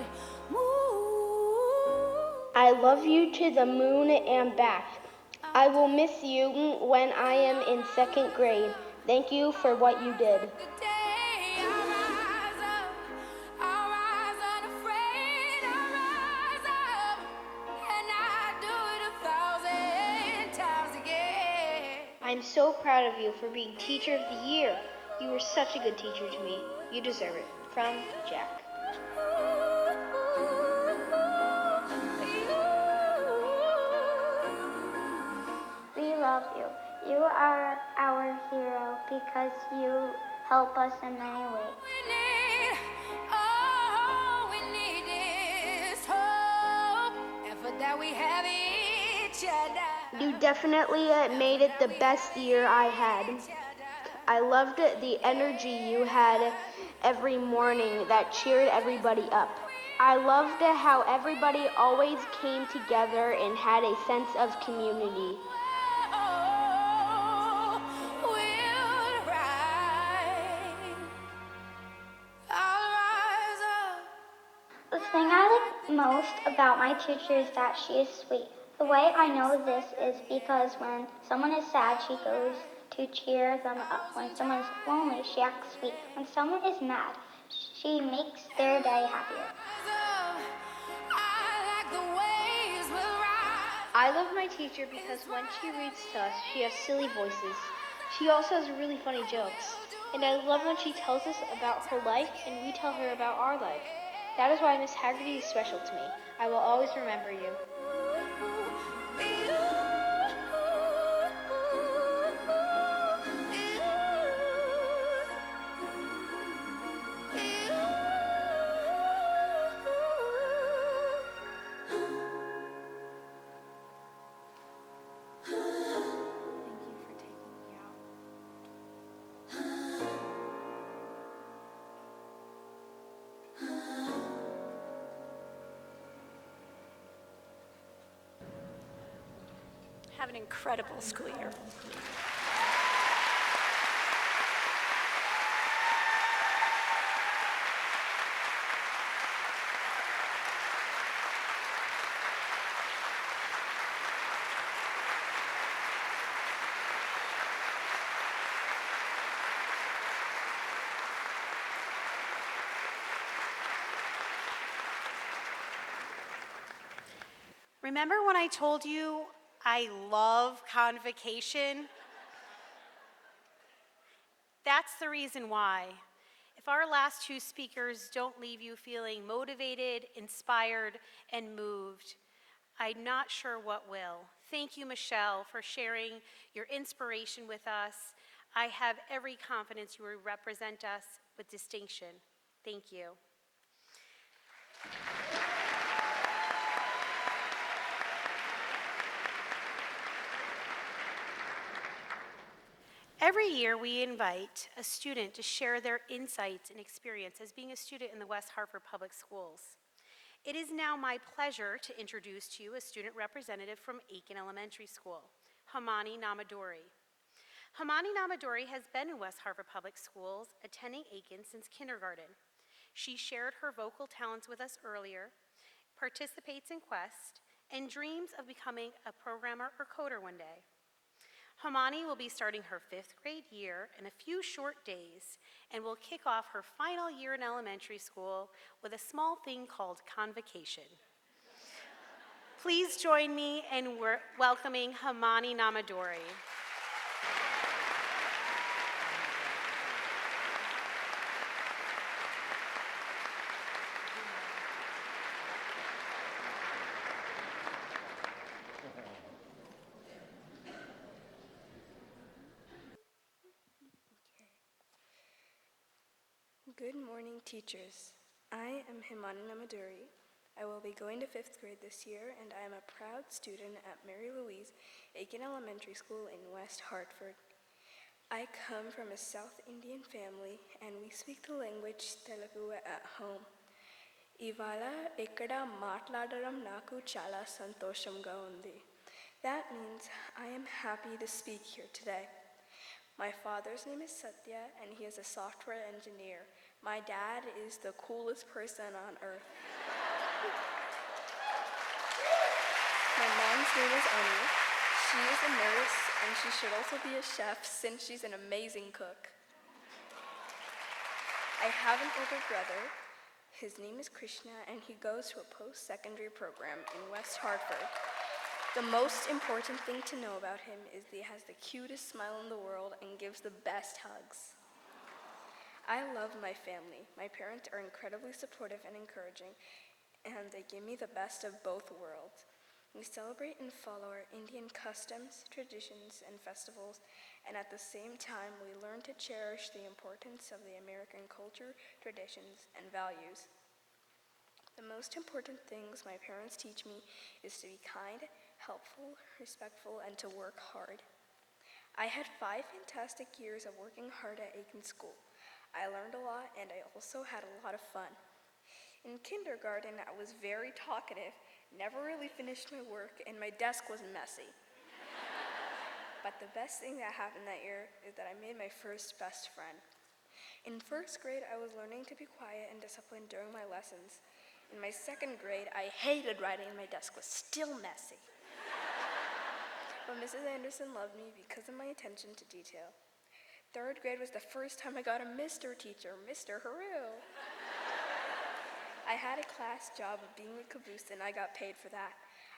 I love you to the moon and back. I will miss you when I am in second grade. Thank you for what you did. The day I rise up, I rise unafraid, I rise up, and I do it 1,000 times again. I'm so proud of you for being Teacher of the Year. You were such a good teacher to me. You deserve it. From Jack. We love you. You are our hero because you help us in many ways. We need is hope, and for that we have each other. You definitely made it the best year I had. I loved the energy you had every morning that cheered everybody up. I loved how everybody always came together and had a sense of community. The thing I like most about my teacher is that she is sweet. The way I know this is because when someone is sad, she goes to cheer them up. When someone is lonely, she acts sweet. When someone is mad, she makes their day happier. I love my teacher because when she reads to us, she has silly voices. She also has really funny jokes. And I love when she tells us about her life and we tell her about our life. That is why Miss Haggerty is special to me. I will always remember you. Have an incredible school year. Remember when I told you I love convocation? That's the reason why. If our last two speakers don't leave you feeling motivated, inspired, and moved, I'm not sure what will. Thank you, Michelle, for sharing your inspiration with us. I have every confidence you will represent us with distinction. Thank you. Every year, we invite a student to share their insights and experience as being a student in the West Hartford Public Schools. It is now my pleasure to introduce to you a student representative from Aiken Elementary School, Hamani Namadori. Hamani Namadori has been in West Hartford Public Schools, attending Aiken since kindergarten. She shared her vocal talents with us earlier, participates in Quest, and dreams of becoming a programmer or coder one day. Hamani will be starting her 5th grade year in a few short days and will kick off her final year in elementary school with a small thing called convocation. Please join me in welcoming Hamani Namadori. Good morning, teachers. I am Himani Namaduri. I will be going to 5th grade this year, and I am a proud student at Mary Louise Aiken Elementary School in West Hartford. I come from a South Indian family, and we speak the language Telugu at home. Ivala ikkada maatladadam naku chala santoshamga undi. That means I am happy to speak here today. My father's name is Satya, and he is a software engineer. My dad is the coolest person on earth. My mom's name is Ani. She is a nurse, and she should also be a chef since she's an amazing cook. I have an older brother. His name is Krishna, and he goes to a post-secondary program in West Hartford. The most important thing to know about him is that he has the cutest smile in the world and gives the best hugs. I love my family. My parents are incredibly supportive and encouraging, and they give me the best of both worlds. We celebrate and follow our Indian customs, traditions, and festivals, and at the same time, we learn to cherish the importance of the American culture, traditions, and values. The most important things my parents teach me is to be kind, helpful, respectful, and to work hard. I had 5 fantastic years of working hard at Aiken School. I learned a lot, and I also had a lot of fun. In kindergarten, I was very talkative, never really finished my work, and my desk was messy. But the best thing that happened that year is that I made my first best friend. In first grade, I was learning to be quiet and disciplined during my lessons. In my second grade, I hated writing and my desk was still messy. But Mrs. Anderson loved me because of my attention to detail. Third grade was the first time I got a Mr. teacher, Mr. Haru. I had a class job of being a caboose and I got paid for that.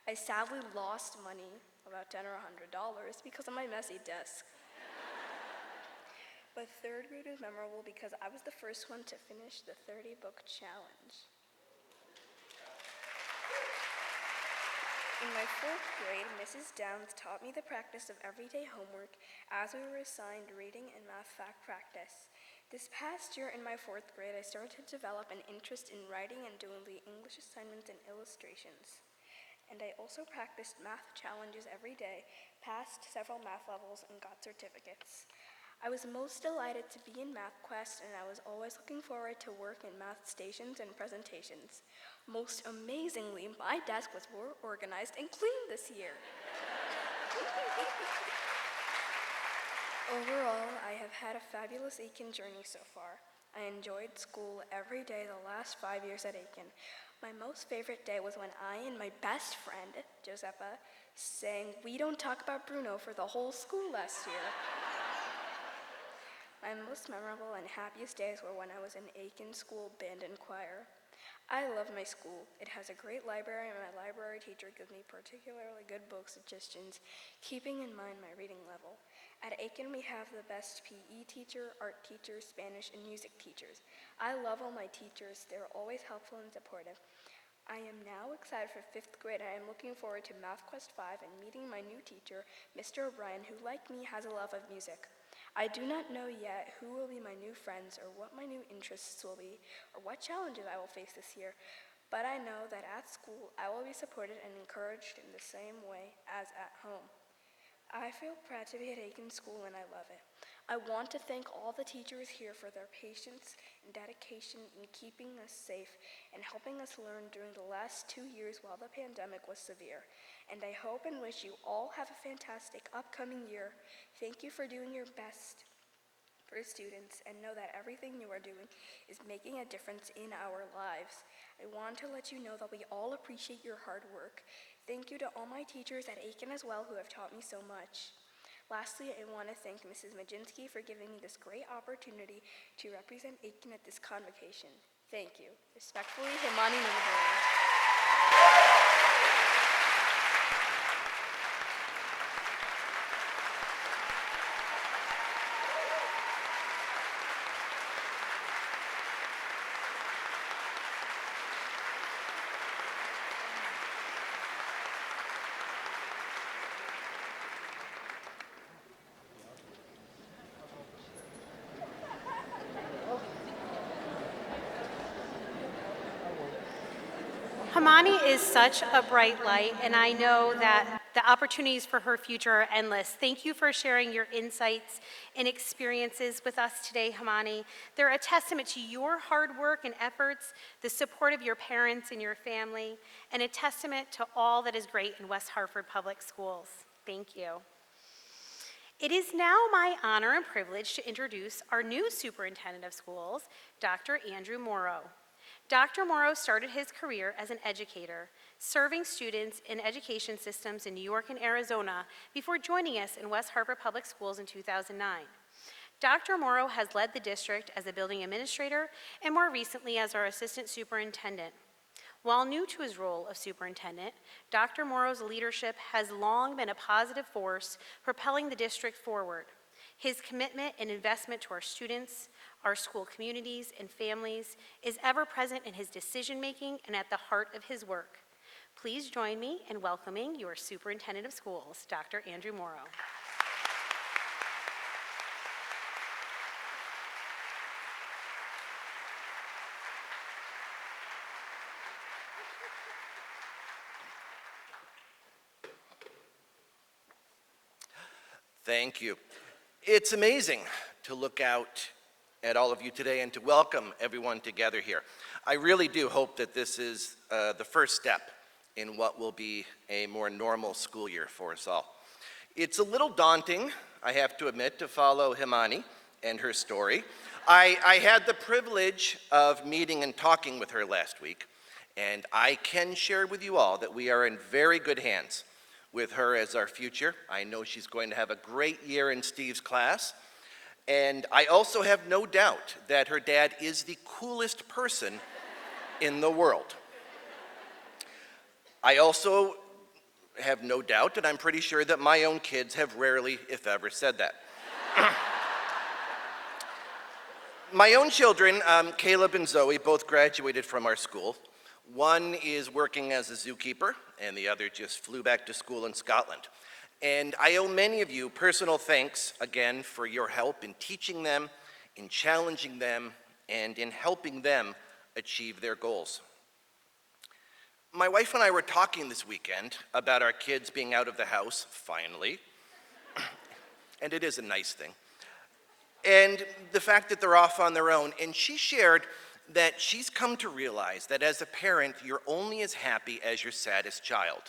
I sadly lost money, about $10 or $100, because of my messy desk. But third grade was memorable because I was the first one to finish the 30-book challenge. In my 4th grade, Mrs. Downs taught me the practice of everyday homework as we were assigned reading and math fact practice. This past year in my 4th grade, I started to develop an interest in writing and doing the English assignments and illustrations. And I also practiced math challenges every day, passed several math levels, and got certificates. I was most delighted to be in Math Quest, and I was always looking forward to work in math stations and presentations. Most amazingly, my desk was more organized and clean this year. Overall, I have had a fabulous Aiken journey so far. I enjoyed school every day the last 5 years at Aiken. My most favorite day was when I and my best friend, Josefa, sang "We Don't Talk About Bruno" for the whole school last year. My most memorable and happiest days were when I was in Aiken School Band and Choir. I love my school. It has a great library, and my library teacher gives me particularly good book suggestions, keeping in mind my reading level. At Aiken, we have the best PE teacher, art teacher, Spanish, and music teachers. I love all my teachers. They're always helpful and supportive. I am now excited for 5th grade. I am looking forward to Math Quest 5 and meeting my new teacher, Mr. O'Brien, who, like me, has a love of music. I do not know yet who will be my new friends or what my new interests will be or what challenges I will face this year, but I know that at school I will be supported and encouraged in the same way as at home. I feel proud to be at Aiken School and I love it. I want to thank all the teachers here for their patience and dedication in keeping us safe and helping us learn during the last 2 years while the pandemic was severe. And I hope and wish you all have a fantastic upcoming year. Thank you for doing your best for students and know that everything you are doing is making a difference in our lives. I want to let you know that we all appreciate your hard work. Thank you to all my teachers at Aiken as well who have taught me so much. Lastly, I want to thank Mrs. Majinski for giving me this great opportunity to represent Aiken at this convocation. Thank you. Respectfully, Himani Namadori. Himani is such a bright light, and I know that the opportunities for her future are endless. Thank you for sharing your insights and experiences with us today, Himani. They're a testament to your hard work and efforts, the support of your parents and your family, and a testament to all that is great in West Hartford Public Schools. Thank you. It is now my honor and privilege to introduce our new Superintendent of Schools, Dr. Andrew Morrow. Dr. Morrow started his career as an educator, serving students in education systems in New York and Arizona before joining us in West Hartford Public Schools in 2009. Dr. Morrow has led the district as a building administrator and more recently as our assistant superintendent. While new to his role of superintendent, Dr. Morrow's leadership has long been a positive force propelling the district forward. His commitment and investment to our students, our school communities, and families is ever present in his decision-making and at the heart of his work. Please join me in welcoming your Superintendent of Schools, Dr. Andrew Morrow. Thank you. It's amazing to look out at all of you today and to welcome everyone together here. I really do hope that this is the first step in what will be a more normal school year for us all. It's a little daunting, I have to admit, to follow Himani and her story. I had the privilege of meeting and talking with her last week, and I can share with you all that we are in very good hands with her as our future. I know she's going to have a great year in Steve's class. And I also have no doubt that her dad is the coolest person in the world. I also have no doubt, and I'm pretty sure that my own kids have rarely, if ever, said that. My own children, Caleb and Zoe, both graduated from our school. One is working as a zookeeper, and the other just flew back to school in Scotland. And I owe many of you personal thanks again for your help in teaching them, in challenging them, and in helping them achieve their goals. My wife and I were talking this weekend about our kids being out of the house, finally, and it is a nice thing, and the fact that they're off on their own, and she shared that she's come to realize that as a parent, you're only as happy as your saddest child.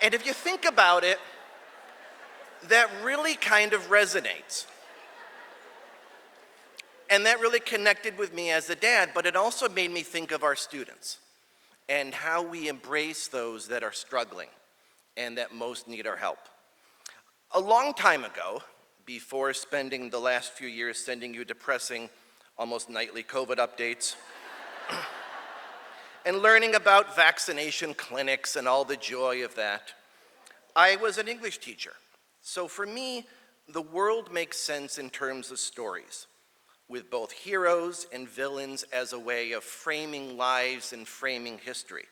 And if you think about it, that really kind of resonates. And that really connected with me as a dad, but it also made me think of our students and how we embrace those that are struggling and that most need our help. A long time ago, before spending the last few years sending you depressing, almost nightly COVID updates, and learning about vaccination clinics and all the joy of that, I was an English teacher. So for me, the world makes sense in terms of stories, with both heroes and villains as a way of framing lives and framing history.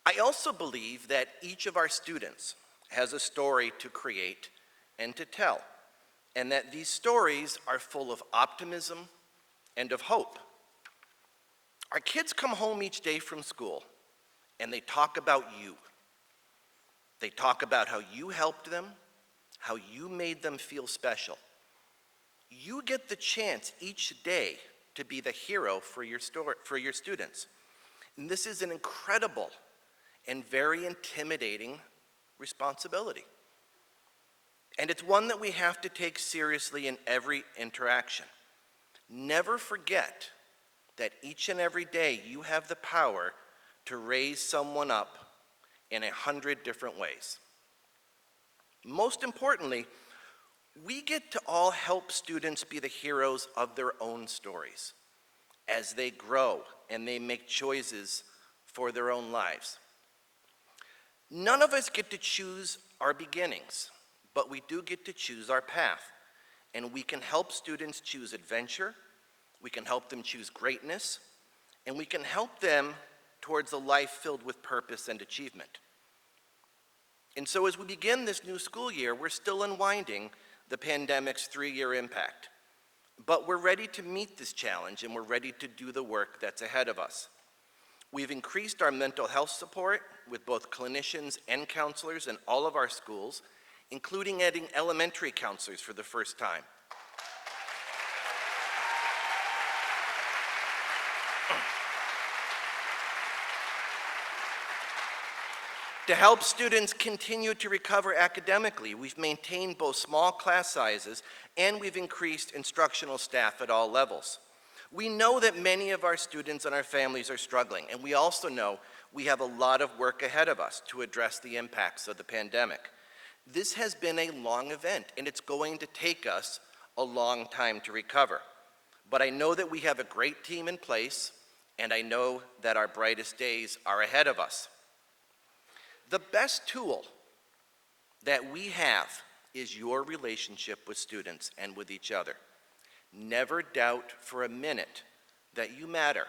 I also believe that each of our students has a story to create and to tell, and that these stories are full of optimism and of hope. Our kids come home each day from school and they talk about you. They talk about how you helped them, how you made them feel special. You get the chance each day to be the hero for your students. And this is an incredible and very intimidating responsibility. And it's one that we have to take seriously in every interaction. Never forget that each and every day you have the power to raise someone up in 100 different ways. Most importantly, we get to all help students be the heroes of their own stories as they grow and they make choices for their own lives. None of us get to choose our beginnings, but we do get to choose our path. And we can help students choose adventure, we can help them choose greatness, and we can help them towards a life filled with purpose and achievement. And so as we begin this new school year, we're still unwinding the pandemic's 3-year impact. But we're ready to meet this challenge and we're ready to do the work that's ahead of us. We've increased our mental health support with both clinicians and counselors in all of our schools, including adding elementary counselors for the first time. To help students continue to recover academically, we've maintained both small class sizes and we've increased instructional staff at all levels. We know that many of our students and our families are struggling, and we also know we have a lot of work ahead of us to address the impacts of the pandemic. This has been a long event, and it's going to take us a long time to recover. But I know that we have a great team in place, and I know that our brightest days are ahead of us. The best tool that we have is your relationship with students and with each other. Never doubt for a minute that you matter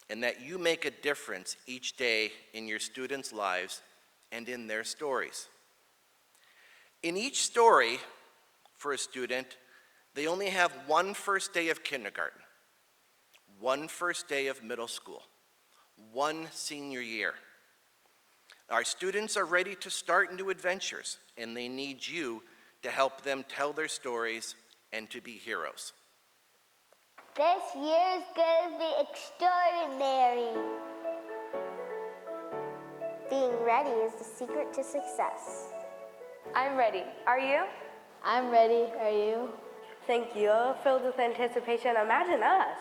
and that you make a difference each day in your students' lives and in their stories. In each story for a student, they only have one first day of kindergarten, one first day of middle school, one senior year. Our students are ready to start new adventures, and they need you to help them tell their stories and to be heroes. This year is going to be extraordinary. Being ready is the secret to success. I'm ready. Are you? I'm ready. Are you? Thank you. Filled with anticipation. Imagine us.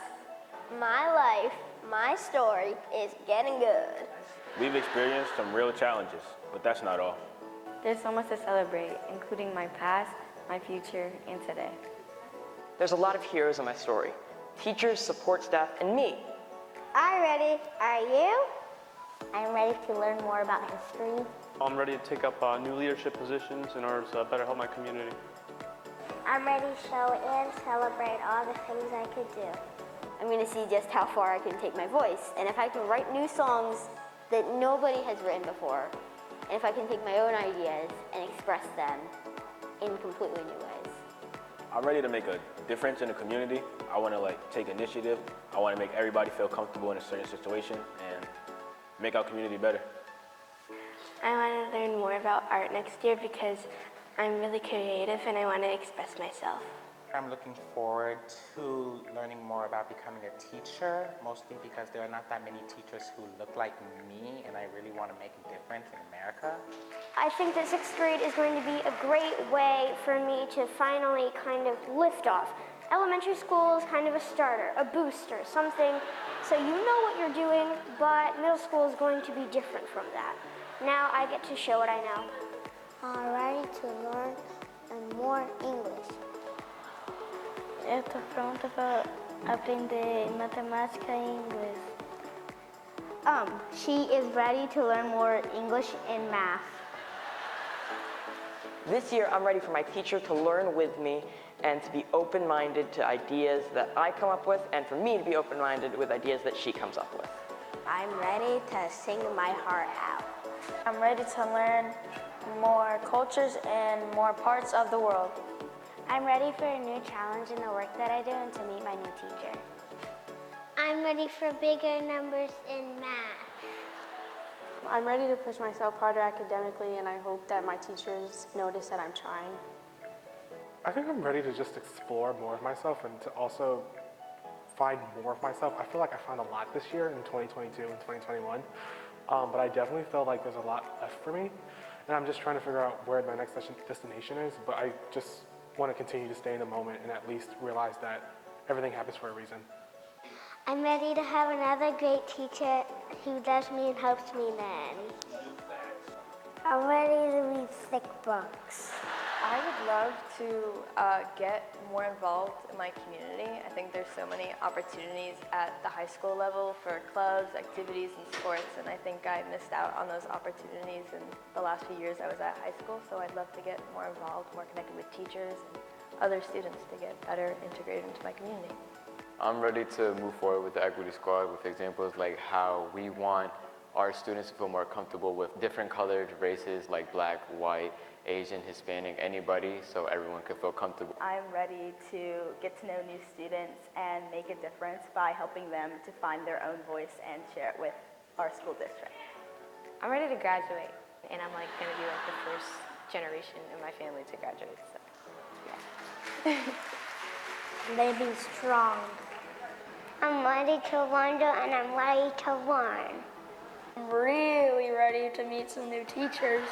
My life, my story is getting good. We've experienced some real challenges, but that's not all. There's so much to celebrate, including my past, my future, and today. There's a lot of heroes in my story. Teachers, support staff, and me. I'm ready. Are you? I'm ready to learn more about history. I'm ready to take up new leadership positions in order to better help my community. I'm ready to show and celebrate all the things I could do. I'm going to see just how far I can take my voice, and if I can write new songs that nobody has written before, and if I can take my own ideas and express them in completely new ways. I'm ready to make a difference in the community. I want to take initiative. I want to make everybody feel comfortable in a certain situation and make our community better. I want to learn more about art next year because I'm really creative and I want to express myself. I'm looking forward to learning more about becoming a teacher, mostly because there are not that many teachers who look like me, and I really want to make a difference in America. I think that 6th grade is going to be a great way for me to finally kind of lift off. Elementary school is kind of a starter, a booster, something so you know what you're doing, but middle school is going to be different from that. Now I get to show what I know. I'm ready to learn more English. Eu estou pronta para aprender matemática e inglês. She is ready to learn more English and math. This year, I'm ready for my teacher to learn with me and to be open-minded to ideas that I come up with, and for me to be open-minded with ideas that she comes up with. I'm ready to sing my heart out. I'm ready to learn more cultures and more parts of the world. I'm ready for a new challenge in the work that I do and to meet my new teacher. I'm ready for bigger numbers in math. I'm ready to push myself harder academically, and I hope that my teachers notice that I'm trying. I think I'm ready to just explore more of myself and to also find more of myself. I feel like I found a lot this year in 2022 and 2021, but I definitely feel like there's a lot left for me, and I'm just trying to figure out where my next destination is, but I just want to continue to stay in the moment and at least realize that everything happens for a reason. I'm ready to have another great teacher who loves me and helps me learn. I'm ready to read thick books. I would love to get more involved in my community. I think there's so many opportunities at the high school level for clubs, activities, and sports, and I think I missed out on those opportunities in the last few years I was at high school, so I'd love to get more involved, more connected with teachers and other students to get better integrated into my community. I'm ready to move forward with the Equity Squad with examples like how we want our students to feel more comfortable with different colored races like Black, white, Asian, Hispanic, anybody, so everyone could feel comfortable. I'm ready to get to know new students and make a difference by helping them to find their own voice and share it with our school district. I'm ready to graduate, and I'm going to be the first generation in my family to graduate, so yeah. They be strong. I'm ready to wonder and I'm ready to learn. I'm really ready to meet some new teachers.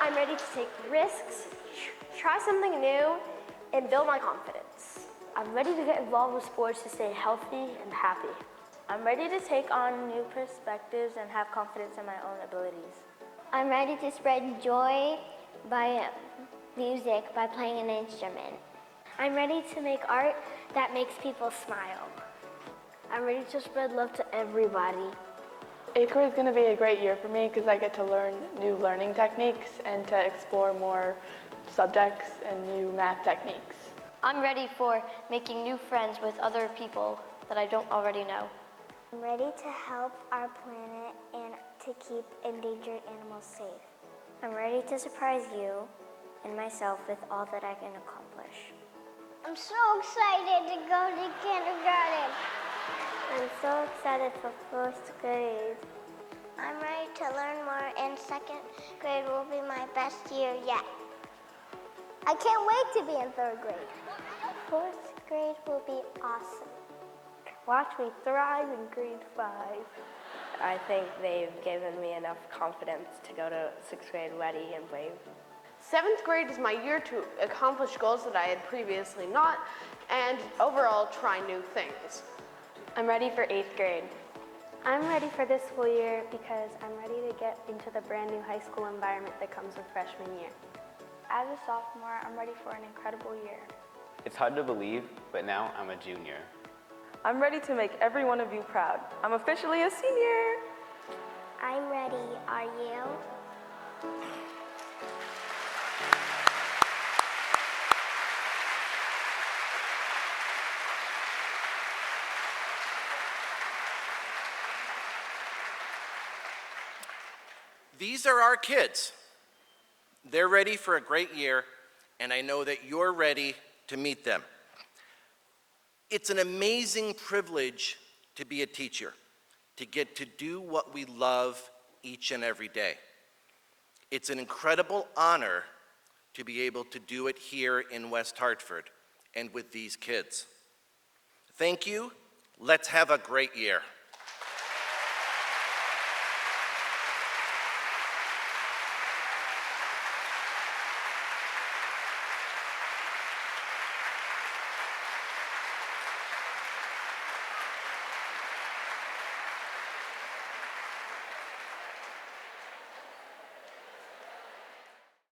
I'm ready to take risks, try something new, and build my confidence. I'm ready to get involved with sports to stay healthy and happy. I'm ready to take on new perspectives and have confidence in my own abilities. I'm ready to spread joy by music, by playing an instrument. I'm ready to make art that makes people smile. I'm ready to spread love to everybody. 8th grade is going to be a great year for me because I get to learn new learning techniques and to explore more subjects and new math techniques. I'm ready for making new friends with other people that I don't already know. I'm ready to help our planet and to keep endangered animals safe. I'm ready to surprise you and myself with all that I can accomplish. I'm so excited to go to kindergarten. I'm so excited for 1st grade. I'm ready to learn more, and 2nd grade will be my best year yet. I can't wait to be in 3rd grade. 4th grade will be awesome. Watch me thrive in grade 5. I think they've given me enough confidence to go to 6th grade ready and brave. 7th grade is my year to accomplish goals that I had previously not, and overall try new things. I'm ready for 8th grade. I'm ready for this school year because I'm ready to get into the brand new high school environment that comes with freshman year. As a sophomore, I'm ready for an incredible year. It's hard to believe, but now I'm a junior. I'm ready to make every one of you proud. I'm officially a senior. I'm ready. Are you? These are our kids. They're ready for a great year, and I know that you're ready to meet them. It's an amazing privilege to be a teacher, to get to do what we love each and every day. It's an incredible honor to be able to do it here in West Hartford and with these kids. Thank you. Let's have a great year.